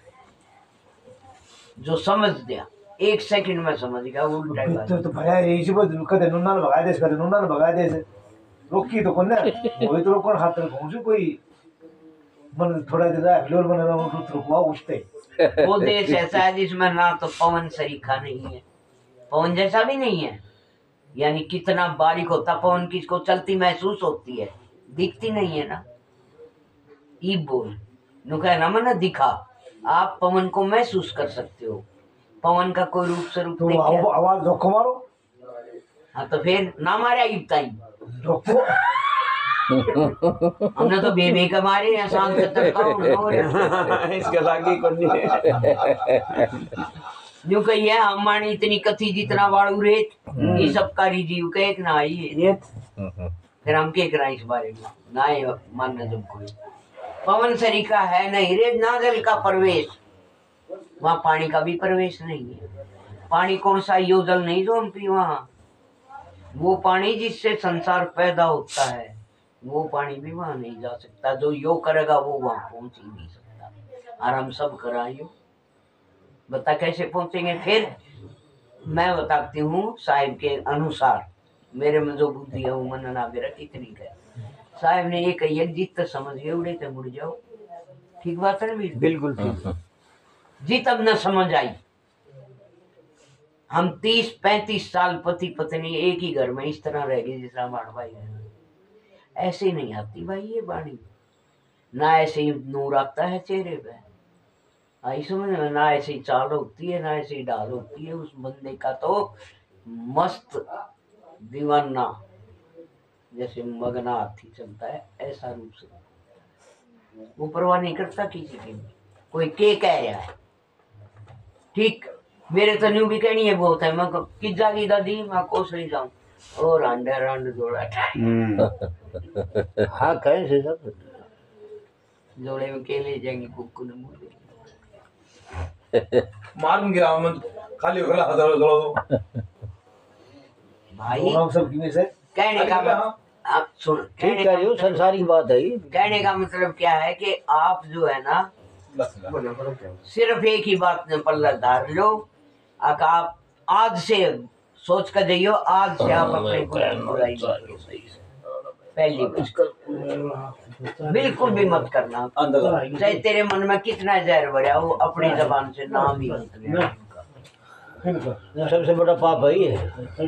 Speaker 1: जो समझ दिया, 1 सेकंड में समझ गया। वो
Speaker 2: तो भया ये जी बदल कदे नुन्ना भगा दे, कदे नुन्ना भगा दे, रोकी तो कौन है, वही तो कौन हाथ में घूमू कोई मन थोड़ा देर है फ्लोर बना रहा हूं तो रुकवा उठते।
Speaker 1: वो देश ऐसा है जिसमें ना तो पवन सरीखा नहीं है, पवन जैसा भी नहीं है, यानी कितना बारीक होता पवन, किसको चलती महसूस होती है, दिखती नहीं है ना। ई बोल नुका ना मना दिखा, आप पवन को महसूस कर सकते हो, पवन का कोई रूप स्वरूप
Speaker 2: तो आवाज धोखो मारो।
Speaker 1: हाँ तो फिर ना मारे आयुब ताई
Speaker 2: धोखो
Speaker 1: हमने तो बेबे का मारे हैं, शांत
Speaker 5: इसके लागे करनी है।
Speaker 1: न्यू कही है हमारी इतनी कथी जितना वाड़ू रेत, ये सब कारी जीव का एक ना आई है। फिर हम क्या करा इस बारे में, ना ही मानना जब कोई पवन सरीखा है नहीं रे, ना जल का प्रवेश, वहाँ पानी का भी प्रवेश नहीं है। पानी कौन सा, यो जल नहीं जो हम पी, वहाँ वो पानी जिससे संसार पैदा होता है, वो पानी भी वहाँ नहीं जा सकता। जो यो करेगा वो वहाँ पहुंच ही नहीं सकता। और हम सब कराइयो, बता कैसे पहुंचेंगे? फिर मैं बताती हूँ साहिब के अनुसार, मेरे में जो बुद्धि है वो मन ना मेरा कितनी है। साहिब ने ये कही है, जीत समझ गए उड़े तो मुड़ जाओ। ठीक बात है ना?
Speaker 5: बिल्कुल ठीक।
Speaker 1: जीत अब न समझ आई। हम 30-35 साल पति पत्नी एक ही घर में इस तरह रह गए जैसा हमारा भाई है। ऐसे नहीं आती भाई ये बाणी, ना ऐसे ही नूर आता है चेहरे पे, आई समझ में, ना ऐसे ही चाल होती है, ना ऐसे ही डाल होती है। उस बंदे का तो मस्त दीवाना जैसे मगना हाथी चलता है, ऐसा रूप से वो परवाह नहीं करता किसी की, कोई के कह रहा है। ठीक, मेरे तो न्यू भी कहनी है बहुत है, मैं किस जागी दादी मैं कोस नहीं जाऊं और अंडा रंड जोड़ा
Speaker 5: हाँ कहें से सब
Speaker 1: जोड़े में केले जाएंगे कुक्कू ने मुझे
Speaker 4: मारूंगी राम मैं खाली खला हजार दो
Speaker 1: भाई।
Speaker 2: हम सब की से
Speaker 1: कहने का आप सुन,
Speaker 5: ठीक है, यो संसारी बात है।
Speaker 1: कहने का मतलब क्या है कि आप जो है ना सिर्फ एक ही बात में पल्ला धार लो आका आप आज से सोच कर जाइयो, आज से आप अपने गुरु की बुराई मत करो। पहली बात बिल्कुल भी मत करना, चाहे तेरे मन में कितना जहर भरा हो, अपनी जबान से नाम ही मत लेना।
Speaker 5: सबसे बड़ा पाप है ये,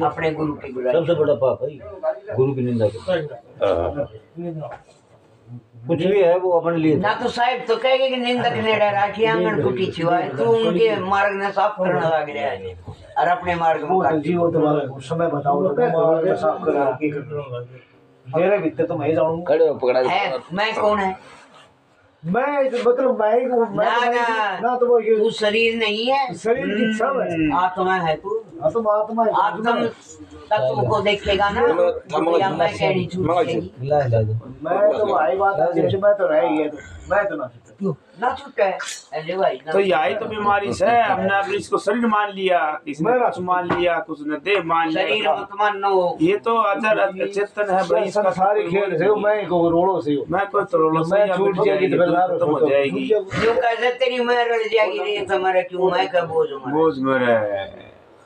Speaker 1: अपने गुरु की बुराई,
Speaker 5: सबसे बड़ा पाप है ये, गुरु की निंदा करना। कुछ भी है वो अपने लिए।
Speaker 1: ना तो साहब तो कहेंगे कि निंदक ने डरा कि आंगन कुटी छिवाए, तू उनके मार्ग ने साफ करना लग रहा है और अपने मार्ग में काट।
Speaker 2: जी वो तो समय बताओ तो मार्ग साफ करा के मेरे भीतर तो मैं जाऊंगा।
Speaker 5: खड़े हो पकड़ा
Speaker 1: है मैं कौन है?
Speaker 2: मैं मतलब ना तो वो ये
Speaker 1: तू शरीर नहीं है,
Speaker 2: शरीर की सब है,
Speaker 1: आत्मा है तू।
Speaker 2: आत्मा आत्मा
Speaker 1: आत्म तत्व को देखेगा ना, या मैं कहनी झूठ कहेगी?
Speaker 2: मैं तो भाई बात है, मैं तो रह गया, मैं तो ना
Speaker 1: छूटा है। अरे भाई
Speaker 3: तो यही तो बीमारी से हमने अपने इसको शरीर मान लिया, किसी ने कुछ मान लिया, कुछ ने देह मान लिया।
Speaker 1: शरीर मत मानो,
Speaker 3: ये तो अजर चेतन है भाई, इसका
Speaker 2: सारे खेल से मैं को रोड़ो से
Speaker 3: मैं कोई तरोड़ो से
Speaker 2: मैं छूट जाएगी तो फिर
Speaker 3: खत्म हो जाएगी।
Speaker 1: क्यों कैसे तेरी मैं रल जाएगी रे तुम्हारे, क्यों मैं का बोझ
Speaker 3: बोझ मेरे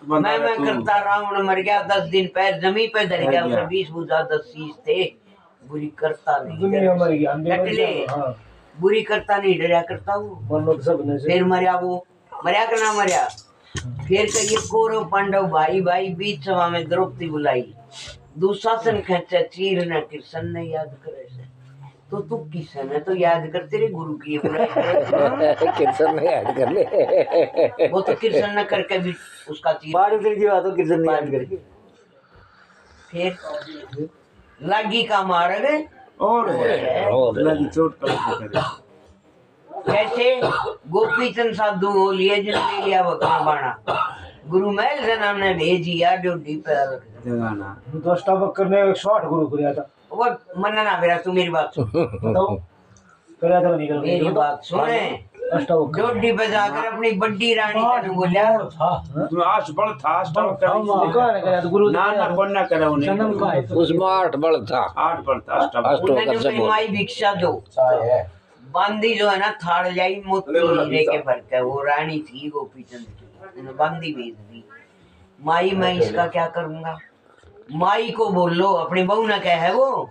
Speaker 1: मैं करता रावण मर गया, 10 दिन पैर जमीन पे धर गया, उसे 20 भुजा 10 शीश थे, बुरी करता नहीं
Speaker 2: दुनिया मर गई,
Speaker 1: हां बुरी करता नहीं, डरा करता हूँ। फिर मरिया वो, मरिया का नाम मरिया। फिर कहिए कौरव पांडव भाई भाई, बीच सभा में द्रौपदी बुलाई, दुशासन खेचा चीर न कृष्ण ने याद करे से। तो तू किसन है तो याद कर, तेरे गुरु की बुराई
Speaker 5: कृष्ण ने याद कर ले।
Speaker 1: वो तो कृष्ण न करके भी उसका चीर
Speaker 5: बार की बात हो, कृष्ण ने याद करके
Speaker 1: फिर लागी का मार्ग
Speaker 3: और लगी चोट का
Speaker 1: कैसे गोपीचंद साधु हो लिए, जिनने लिया बकरा बाणा, गुरु महल से नाम ने भेजिया ड्यूटी पे
Speaker 3: जगाना।
Speaker 2: तो अष्टावक्र ने 108 गुरु कराया था,
Speaker 1: वो मनना ना मेरा, तू मेरी बात सुन,
Speaker 2: बताओ कराया था नहीं,
Speaker 1: मेरी बात सुने।
Speaker 2: अष्टावक्र
Speaker 1: ड्यूटी पे जाकर अपनी बड्डी रानी ने बोला,
Speaker 3: तुम्हें आश बल था, अष्टावक्र
Speaker 2: गुरु
Speaker 3: ना ना कौन ना करे उन्हें,
Speaker 5: उसमें 8 बल था,
Speaker 3: 8 बल था अष्टावक्र।
Speaker 1: उन्होंने अपनी माई भिक्षा दो, बांदी जो है ना थाड़ जाई मोती हीरे के भर के, वो रानी थी गोपीचंद की, उन्होंने बांदी भेज दी। माई मैं इसका क्या करूंगा, माई को बोलो, अपनी बहू ना कहे वो,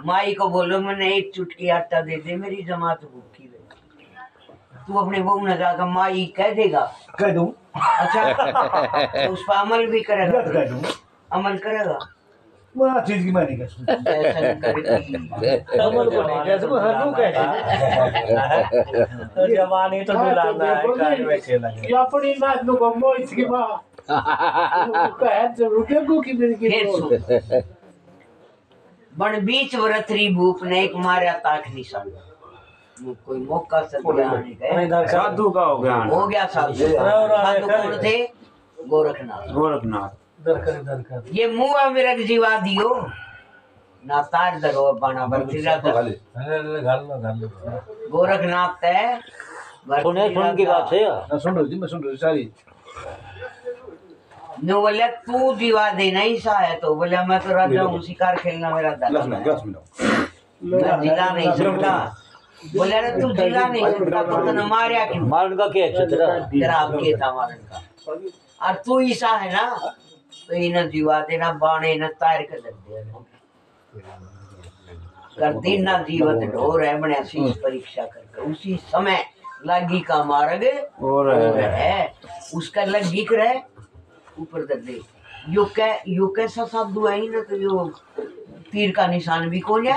Speaker 1: माई को बोलो मैंने 1 चुटकी आटा दे दे, मेरी जमात भूखी रहे। तू अपने बहू ना जाकर माई कह देगा,
Speaker 2: कह दूं,
Speaker 1: अच्छा तो उस पर अमल भी करेगा,
Speaker 2: कह दूं,
Speaker 1: अमल करेगा,
Speaker 2: मैं चीज की मैं नहीं कर सकता,
Speaker 1: ऐसा नहीं करेगी।
Speaker 2: अमल को नहीं कह सकता, हर लोग कहते हैं
Speaker 6: जवानी तो दिलाना है, कान में खेलना है।
Speaker 2: या अपनी बात लो गमो इसके बाद कह जरूर के को की मेरी
Speaker 1: फिर सुन, बन बीच वरथरी भूप ने एक मारा ताक निशान, कोई मौका से आने गए,
Speaker 3: साधु का हो गया
Speaker 1: साधु। साधु कौन थे? गोरखनाथ।
Speaker 3: गोरखनाथ
Speaker 1: ये मुआ मेरा जीवा दियो ना, तार दरो बाना बरतीरा गोरखनाथ है।
Speaker 5: सुन की बात है,
Speaker 2: सुन रही मैं सुन रही सारी।
Speaker 1: नो बोले तू जीवा देना ही सा है, तो बोले मैं तो राजा हूँ, शिकार खेलना मेरा धर्म, मैं जिला नहीं सकता। बोले अरे तू जिला नहीं सकता तो तने मारिया क्यों?
Speaker 5: मारन का क्या है
Speaker 1: तेरा आपके था मारन का, और तू ईसा है ना, तो इन्हें जीवा देना, बाणे न तार कर दे कर दीना, जीवत ढोर है बने शीश परीक्षा करके। उसी समय लगी का मार्ग और है, उसका लगी करे ऊपर दे दे। यो कैसा साधु है ना, तो यो तीर का निशान भी कौन है,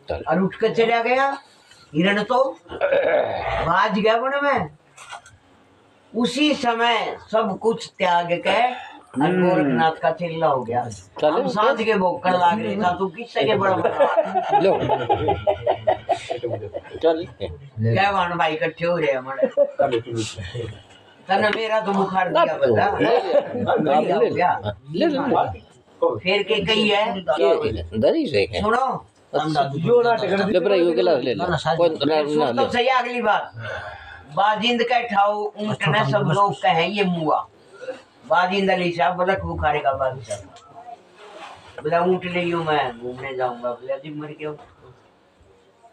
Speaker 1: और उठ कर चला गया। हिरण तो भाज गया बने में, उसी समय सब कुछ त्याग के गोरखनाथ का चिल्ला हो गया। हम सांझ के भोकड़ लाग रहे था, तू किससे के बड़ा
Speaker 5: लो चल
Speaker 1: क्या वाण भाई इकट्ठे हो रहे हमारे, तने मेरा तो बुखार दिया बता हो गया। फिर के कही है
Speaker 5: दरी से
Speaker 1: सुनो,
Speaker 2: जो ना टिकट
Speaker 5: ले पर यो गिलास ले ले कोई ना
Speaker 1: तो सही। अगली बात, बाजिंद का ठाऊ ऊंट ने सब लोग कहे ये मुआ, बाजिंद अली साहब बलक बुखारे का बादशाह, बोला ऊंट ले लियो मैं घूमने जाऊंगा, बोला जी मर गया।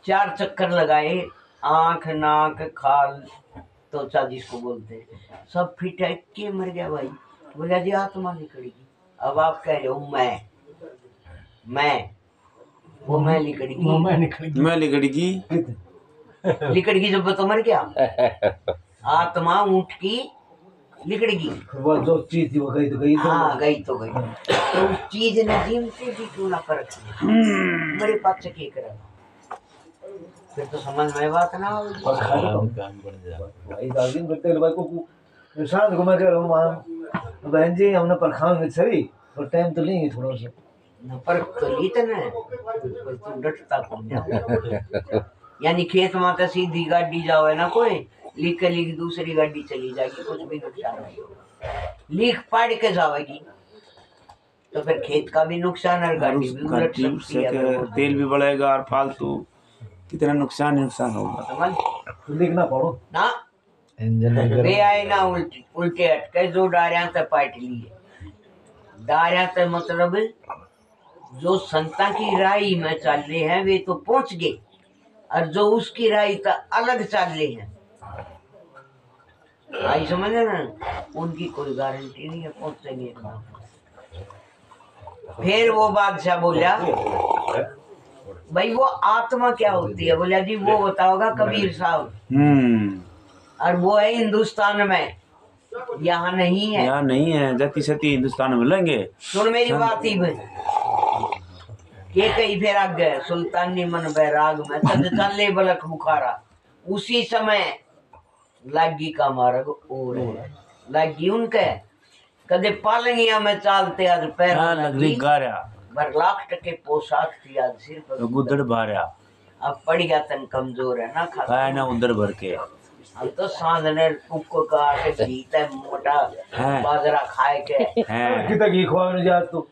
Speaker 1: 4 चक्कर लगाए, आंख नाक खाल त्वचा जिसको बोलते हैं, सब फिट है, के मर गया भाई। बोला जी आत्मा निकलेगी। अब आप कह रहे हो मैं वो मैं लिकड़गी,
Speaker 3: मैं लिखड़गी
Speaker 1: लिकड़गी जब तो मर गया। आत्मा ऊँट की लिकड़गी,
Speaker 2: वो जो चीज थी वो गई तो गई।
Speaker 1: हाँ गई तो गई। तो उस चीज ने जिम से भी क्यों ना फर्क मेरे पास से के करा, फिर तो समझ में बात ना हो।
Speaker 2: भाई दादी करते हैं भाई को शांत को मैं कह रहा हूँ मां बहन जी हमने परखाएंगे सही और टाइम तो लेंगे थोड़ा सा
Speaker 1: न फर्क तो ली तने तू डटता कौन जा। यानी खेत में तो सीधी गाड़ी जाओ ना, कोई लिख के लिख दूसरी गाड़ी चली जाएगी, कुछ भी नुकसान नहीं होगा। लिख पढ़ के जाएगी तो फिर खेत का भी नुकसान और गाड़ी भी उलट सकती है,
Speaker 3: तेल भी बढ़ेगा और फालतू कितना नुकसान होगा।
Speaker 1: समझ
Speaker 2: लिखना पड़ो
Speaker 1: ना। वे आए ना उल्टे अटके जो डारियां से पाट लिए। डारियां से मतलब जो संता की राय में चल रहे हैं वे तो पहुंच गए, और जो उसकी राय तो अलग चल रहे हैं, आई समझ ना, उनकी कोई गारंटी नहीं है पहुंचेंगे। फिर वो बादशाह बोला भाई वो आत्मा क्या होती है? बोला जी वो बताओगा कबीर साहब, और वो है हिंदुस्तान में, यहाँ नहीं है।
Speaker 3: यहाँ नहीं है, जति सती हिंदुस्तान में मिलेंगे।
Speaker 1: सुन मेरी बात ही भाई, ये कहीं फिर आ गए सुल्तानी मन बैराग में तद चले बलक बुखारा। उसी समय लागी का मार्ग और है, लागी उनके कदे पालंगिया में चालते आज पैर
Speaker 3: लगी गारा
Speaker 1: बर लाख टके पोशाक थी आज सिर पर
Speaker 3: गुदड़ बारा।
Speaker 1: अब पड़ गया तन कमजोर है ना, खाता
Speaker 3: ना उधर भर के
Speaker 1: हम तो सांझ ने उनको का के जीता है मोटा बाजरा खाए के
Speaker 3: हैं।
Speaker 2: कितना घी खवाने जा तू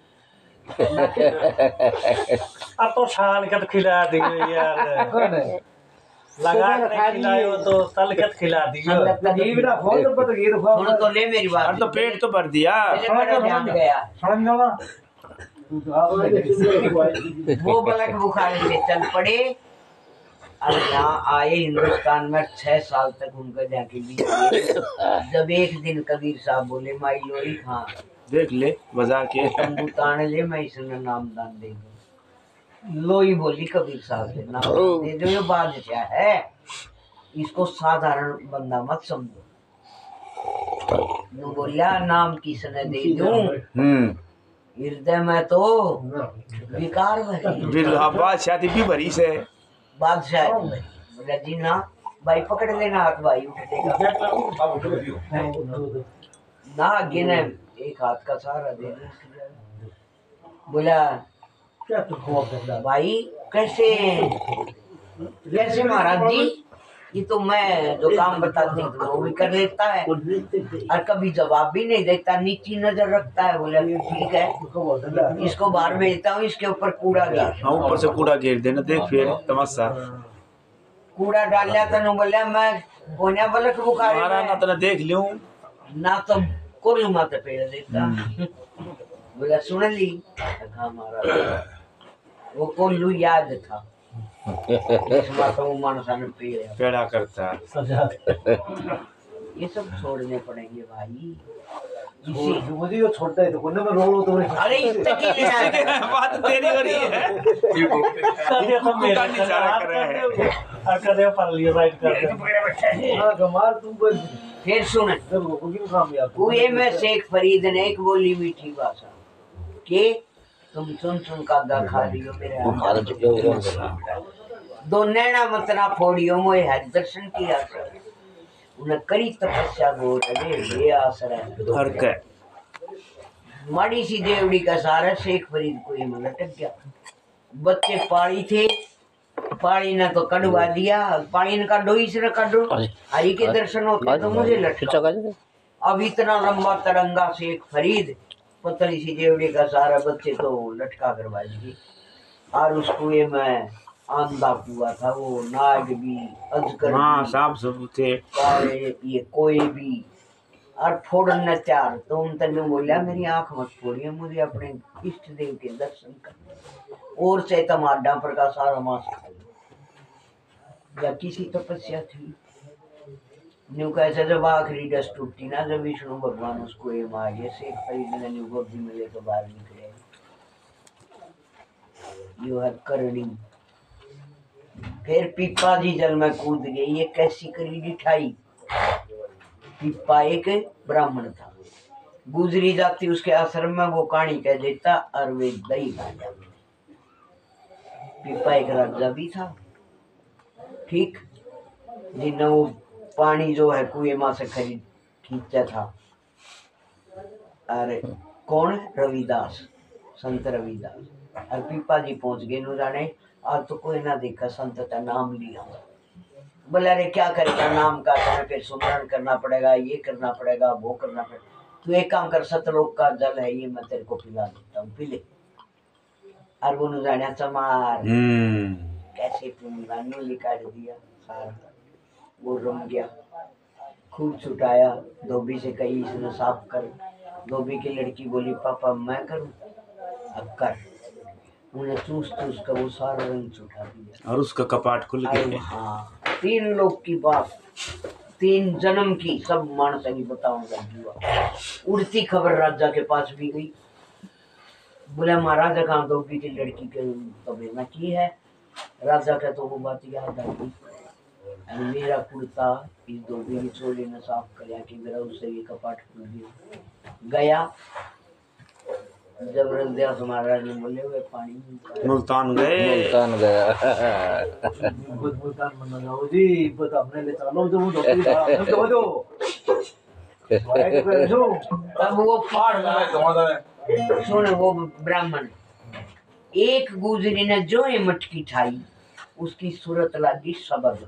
Speaker 6: अब तो छान के तो खिला दियो यार,
Speaker 2: कौन है
Speaker 6: लगा के खिलायो तो तल के खिला दियो।
Speaker 2: घी बिना खो तो पता घी तो खा
Speaker 1: सुन तो ले मेरी बात,
Speaker 3: और तो पेट तो भर दिया।
Speaker 1: मेरे बड़ा ध्यान गया
Speaker 2: समझ जाओ ना
Speaker 1: वो बलक बुखार से चल पड़े। अब यहाँ आए हिंदुस्तान में 6 साल तक उनका जाके बीत गए। जब एक दिन कबीर साहब बोले माई लोरी खां
Speaker 3: देख ले बजा के
Speaker 1: तंबू ताने ले, मैं इसने नाम दान दे दूं। लोई बोली कबीर साहब से नाम दान दे दो, ये बादशाह है, इसको साधारण बंदा मत समझो। यूं बोलिया नाम किसने दे दूं, हृदय में तो विकार भरी।
Speaker 3: फिर बादशाह भी भरी से
Speaker 1: बादशाह बोला जी ना भाई पकड़ लेना हाथ, भाई उठेगा ना गिने एक हाथ का सहारा दे दो। बोला भाई कैसे कैसे महाराज जी, ये तो मैं जो काम बताती हूँ वो भी कर लेता है और कभी जवाब भी नहीं देता, नीची नजर रखता है। बोला ठीक है इसको बाहर भेजता हूँ, इसके ऊपर कूड़ा गिर।
Speaker 3: ऊपर से कूड़ा घेर देना, देख फिर तमाशा
Speaker 1: कूड़ा डाल लिया तो बोला मैं कोना बलक बुखार
Speaker 3: मारा ना तो देख लूं
Speaker 1: ना तो कुल मत पेड़ देता। बोला सुन ली मारा वो कोल्लू याद था तो मानसा ने
Speaker 3: पेड़ा करता।
Speaker 1: ये सब छोड़ने पड़ेंगे भाई।
Speaker 2: मुझे ये छोड़ता है तो कोने में रो तो
Speaker 1: अरे इससे के लिए आया
Speaker 3: बात तेरी हो रही है।
Speaker 6: कदे तो मेरा इशारा कर रहे हैं और कदे पर लिए राइट कर दे।
Speaker 2: हां कमाल तुम को
Speaker 1: फिर सुन कुएं में शेख फरीद ने एक बोली मीठी भाषा के तुम सुन कागा खा लियो मेरे दो नैना मतना फोड़ियो मोए हर दर्शन की आशा उन्हें करी तपस्या गोर ये आसरा
Speaker 3: हर के
Speaker 1: माड़ी सी देवड़ी का सारा शेख फरीद को ही मन लटक गया। बच्चे पाड़ी थे, पाड़ी ने तो कड़वा दिया, पाड़ी ने काटो इसने काटो, हरि के दर्शन होते तो मुझे लटका। अब इतना लंबा तरंगा शेख फरीद पतली सी देवड़ी का सारा बच्चे तो लटका करवा दिए। और उस कुएं में आंधा कुआ था, वो नाग भी अजगर
Speaker 3: हाँ
Speaker 1: भी,
Speaker 3: सांप सब थे
Speaker 1: काले ये कोई भी और फोड़न चार। तो उन तने बोला मेरी आंख मत फोड़िए, मुझे अपने इष्ट देव के दर्शन करने और से टमाडा पर का सारा मांस खा लो। या किसी तपस्या थी न्यू कैसे जब आखिरी डस्ट टूटी ना, जब विष्णु भगवान उसको ये मारे से खरीदने न्यू गोदी में लेकर बाहर निकले, यू है करनी। फिर पीपा जी जल में कूद गई, ये कैसी करी दिठाई। पीपा एक ब्राह्मण था, गुजरी जाती उसके आश्रम में, वो कहानी कह देता और वे दही खा जाते। पीपा एक राजा भी था, ठीक, जिन्हें वो पानी जो है कुएं मां से खरीद खींचा था। अरे कौन? रविदास, संत रविदास। और पीपा जी पहुंच गए, नु जाने आज तो कोई ना देखा संत का नाम लिया। बोले अरे क्या करेगा, नाम का तुम्हें फिर सुमरण करना पड़ेगा, ये करना पड़ेगा, वो करना पड़ेगा। तू एक काम कर, सतलोक का जल है ये मैं तेरे को पिला देता हूँ, पी ले। और वो नु जाने चमार कैसे पीऊंगा, नु निकाल दिया सारा, वो रम गया, खूब छुटाया। धोबी से कही इसने साफ कर। धोबी की लड़की बोली पापा मैं करूं, अब कर। उन्हें चूस चूस कर वो सारा रंग छुटा दिया
Speaker 3: और उसका कपाट खुल गया।
Speaker 1: हाँ, 3 लोग की बात, 3 जन्म की सब मानस नहीं बताऊंगा जुआ। उड़ती खबर राजा के पास भी गई। बोले महाराजा कहाँ धोबी की लड़की के तबेला की है। राजा का तो वो बात याद आ गई, मेरा कुर्ता इस धोबी की चोली ने साफ कराया कि मेरा उससे ये कपाट खुल गया। जब रंध्यास महाराज ने बोले वे पानी
Speaker 3: मुल्तान गए।
Speaker 5: मुल्तान गया।
Speaker 2: मुल्तान मना जाओ जी, बता अपने ले चलो जो वो धोबी था, हम तो दो भाई को कर दो।
Speaker 1: तब वो सुन, वो ब्राह्मण एक गुजरी ने जो ये मटकी ठाई, उसकी सूरत लगी सबक।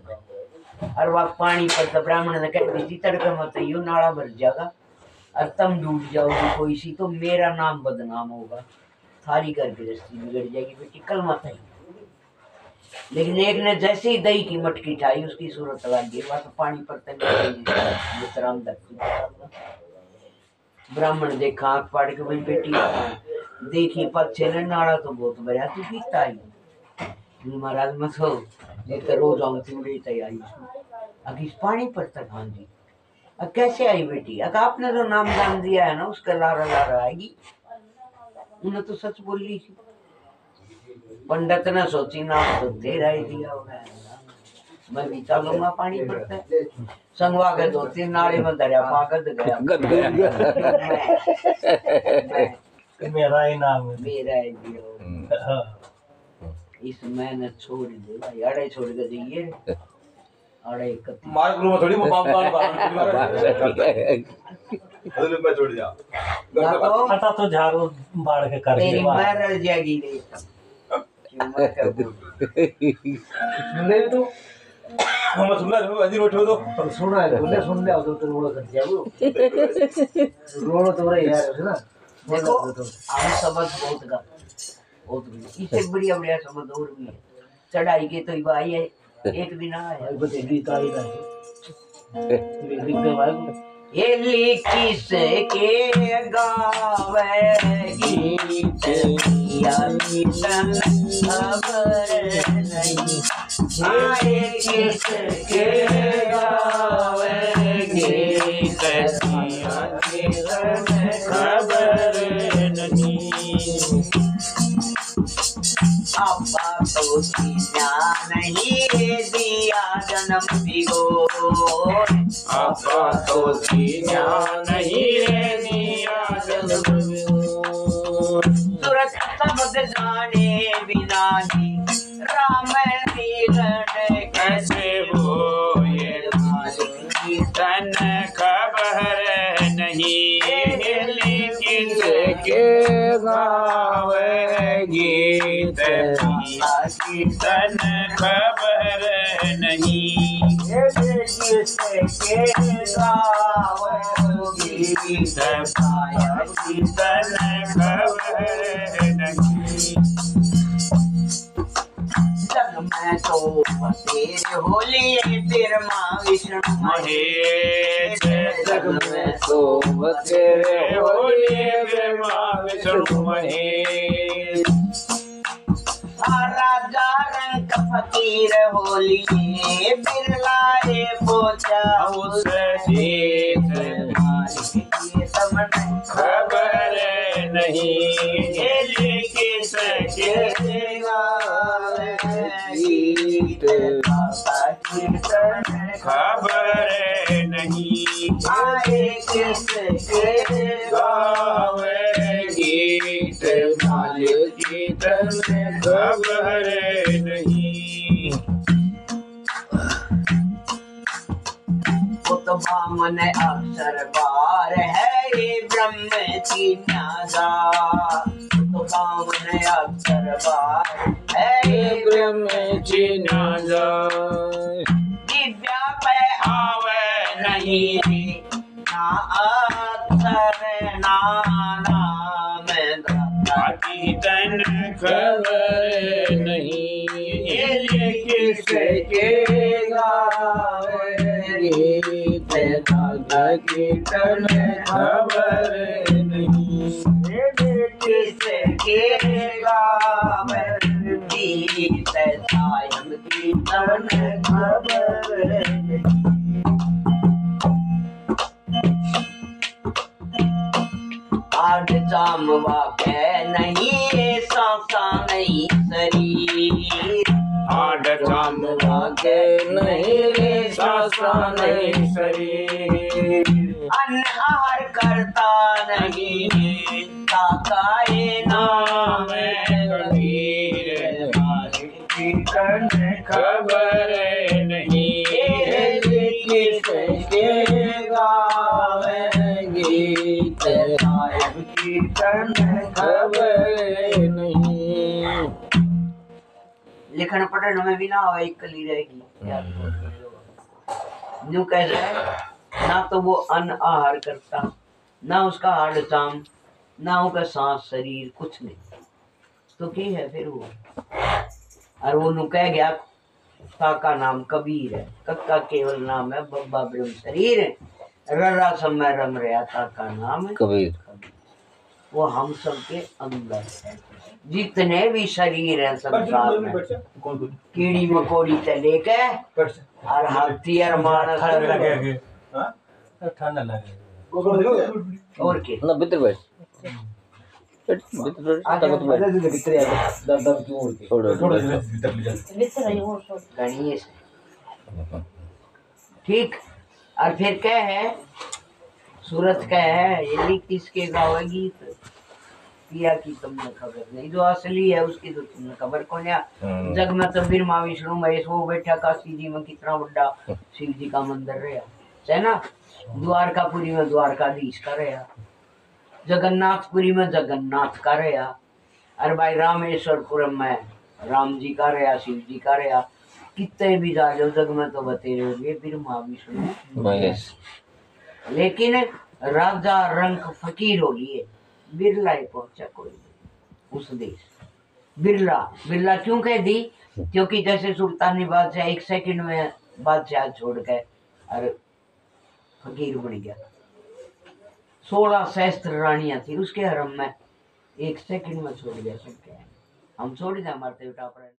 Speaker 1: और वह पानी पर ब्राह्मण ने कह दी तड़का मत यू नाला भर जाएगा और तुम डूब जाओगी कोई सी, तो मेरा नाम बदनाम होगा, थारी घर गृहस्थी बिगड़ जाएगी बेटी, कल मत आई। लेकिन एक ने जैसे ही दही की मटकी ठाई, उसकी सूरत लग गई, वह तो पानी पर ब्राह्मण देखा, आँख फाड़ के भाई बेटी देखी पक्षे ने नाला तो बहुत भरा, तू पीता आई। महाराज मत हो, देखकर रोज आऊँ चूड़ी तैयारी अब इस पानी पर तक। हाँ जी, अब कैसे आई बेटी? अब आपने जो नाम दान दिया है ना, उसका लारा लारा आएगी। उन्हें तो सच बोली थी। पंडित ने सोची नाम तो तेरा ही दिया होगा, मैं भी चलूंगा पानी पड़ता है। संगवा के 2-3 नाले में दरिया पागद गया।
Speaker 6: मेरा ही नाम है,
Speaker 1: मेरा ही दिया होगा। इस मैंने छोड़ दिया, अड़े छोड़ के दिए, अड़े कत्ती
Speaker 4: मार गुरु में थोड़ी वो बाप अदले में छोड़ दिया।
Speaker 6: पता तो झाड़ू बाढ़ के कर
Speaker 1: तेरी मर जाएगी रे।
Speaker 2: सुन ले तो
Speaker 4: हम सुन ले अजी उठो तो
Speaker 2: पर सुना है, बोले सुन ले तो तेरे रोड़ा कर दिया वो रोड़ा तो रे यार है ना।
Speaker 1: देखो हम समझ बहुत का बहुत, इससे बढ़िया बढ़िया समझ और भी है। चढ़ाई के तो भाई है, एक दिन आया
Speaker 2: बतेली ताई ना लिख दे भाई,
Speaker 1: ये लिखी से के गावेगी या नीतन खबर नहीं, आए किस के गावेगी कसिया नीतन खबर नहीं। आपा तो सीना नहीं दिया जन्म दिगो,
Speaker 3: आपा तो सीना नहीं दिया जन्म दिगो।
Speaker 1: सूरत सबक जाने बिना ही राम मिलन
Speaker 3: कैसे हो ये तन खबर नहीं, लेकिन के गावेगी तन खबर नहीं,
Speaker 1: किसके गावेगी
Speaker 3: तन खबर नहीं।
Speaker 1: जग में तो तेरे होली तेरे माँ विष्णु
Speaker 3: महेश,
Speaker 5: जग में तो तेरे
Speaker 3: होली ब्रह्मा विष्णु महेश।
Speaker 1: राजा रंग फकीर होली बिरलाए पोचा
Speaker 3: उसे नहीं लेके सके
Speaker 1: गीत गाता कीर्तन
Speaker 3: खबर नहीं
Speaker 1: आए किसके
Speaker 3: गावे गीत मालिक कीर्तन खबर नहीं।
Speaker 1: बामन अक्षर बार है ये ब्रह्म की न्याजा। बामन अक्षर बार है ये
Speaker 3: ब्रह्म चिन्ह
Speaker 1: दिव्या पे
Speaker 3: आवे नहीं
Speaker 1: ना अक्षर ना नाम दाता
Speaker 3: कीर्तन खबर नहीं ये किसके
Speaker 1: गीत गाता कीर्तन
Speaker 3: खबर नहीं
Speaker 1: किसके गावे गीत सायं कीर्तन खबर आठ जाम वाके नहीं सांसा नहीं शरीर
Speaker 3: आठ जाम वाके नहीं सासा नहीं शरीर
Speaker 1: अन्न आहार करता नहीं काकाए नाम
Speaker 3: कबीर
Speaker 1: कीर्तन
Speaker 3: खबर नहीं
Speaker 1: किसके गावे गीत सायं कीर्तन
Speaker 3: खबर नहीं।
Speaker 1: लिखन पढ़न में भी ना हो एक कली रहेगी यूं कैसे ना तो वो अन्न आहार करता ना उसका हाड़ चाम ना उसका सांस शरीर कुछ नहीं तो क्या है फिर वो और वो नु कह गया का नाम कबीर है कक्का केवल नाम है बब्बा ब्रह्म शरीर है ररा समय रम रहा का नाम है
Speaker 5: कबीर
Speaker 1: वो हम सबके अंदर है जितने भी शरीर हैं संसार में कीड़ी मकोड़ी से लेके और हाथी और मानस
Speaker 6: ठंड लगेगी ठंड लगेगी
Speaker 1: और के
Speaker 5: ना भीतर बैठ भीतर छोड़ो
Speaker 1: गणेश ठीक और फिर क्या है सूरत क्या है ये किसके गावे गीत पिया की तुमने खबर नहीं जो असली है उसकी तो तुमने खबर कौन है जग में तो ब्रह्मा विष्णु महेश वो बैठा काशी जी में कितना बड़ा शिव जी का मंदिर रहा है ना द्वारकापुरी में द्वारकाधीश का रहा जगन्नाथपुरी में जगन्नाथ का रहा अरे भाई रामेश्वरपुरम में राम जी का रहा शिव जी का रहा कितने भी जा जाओ जग में तो बते रहोगे ब्रह्मा विष्णु
Speaker 5: महेश
Speaker 1: लेकिन राजा रंक फकीर हो लिए बिरला ही पहुंचा कोई नहीं उस देश बिरला बिरला क्यों कह दी क्योंकि जैसे सुल्तानी बादशाह 1 सेकंड में बादशाह छोड़ के और फकीर बन गया 16 सहस्त्र रानियां थी उसके हरम में 1 सेकंड में छोड़ गया सबके हम छोड़ दे हमारे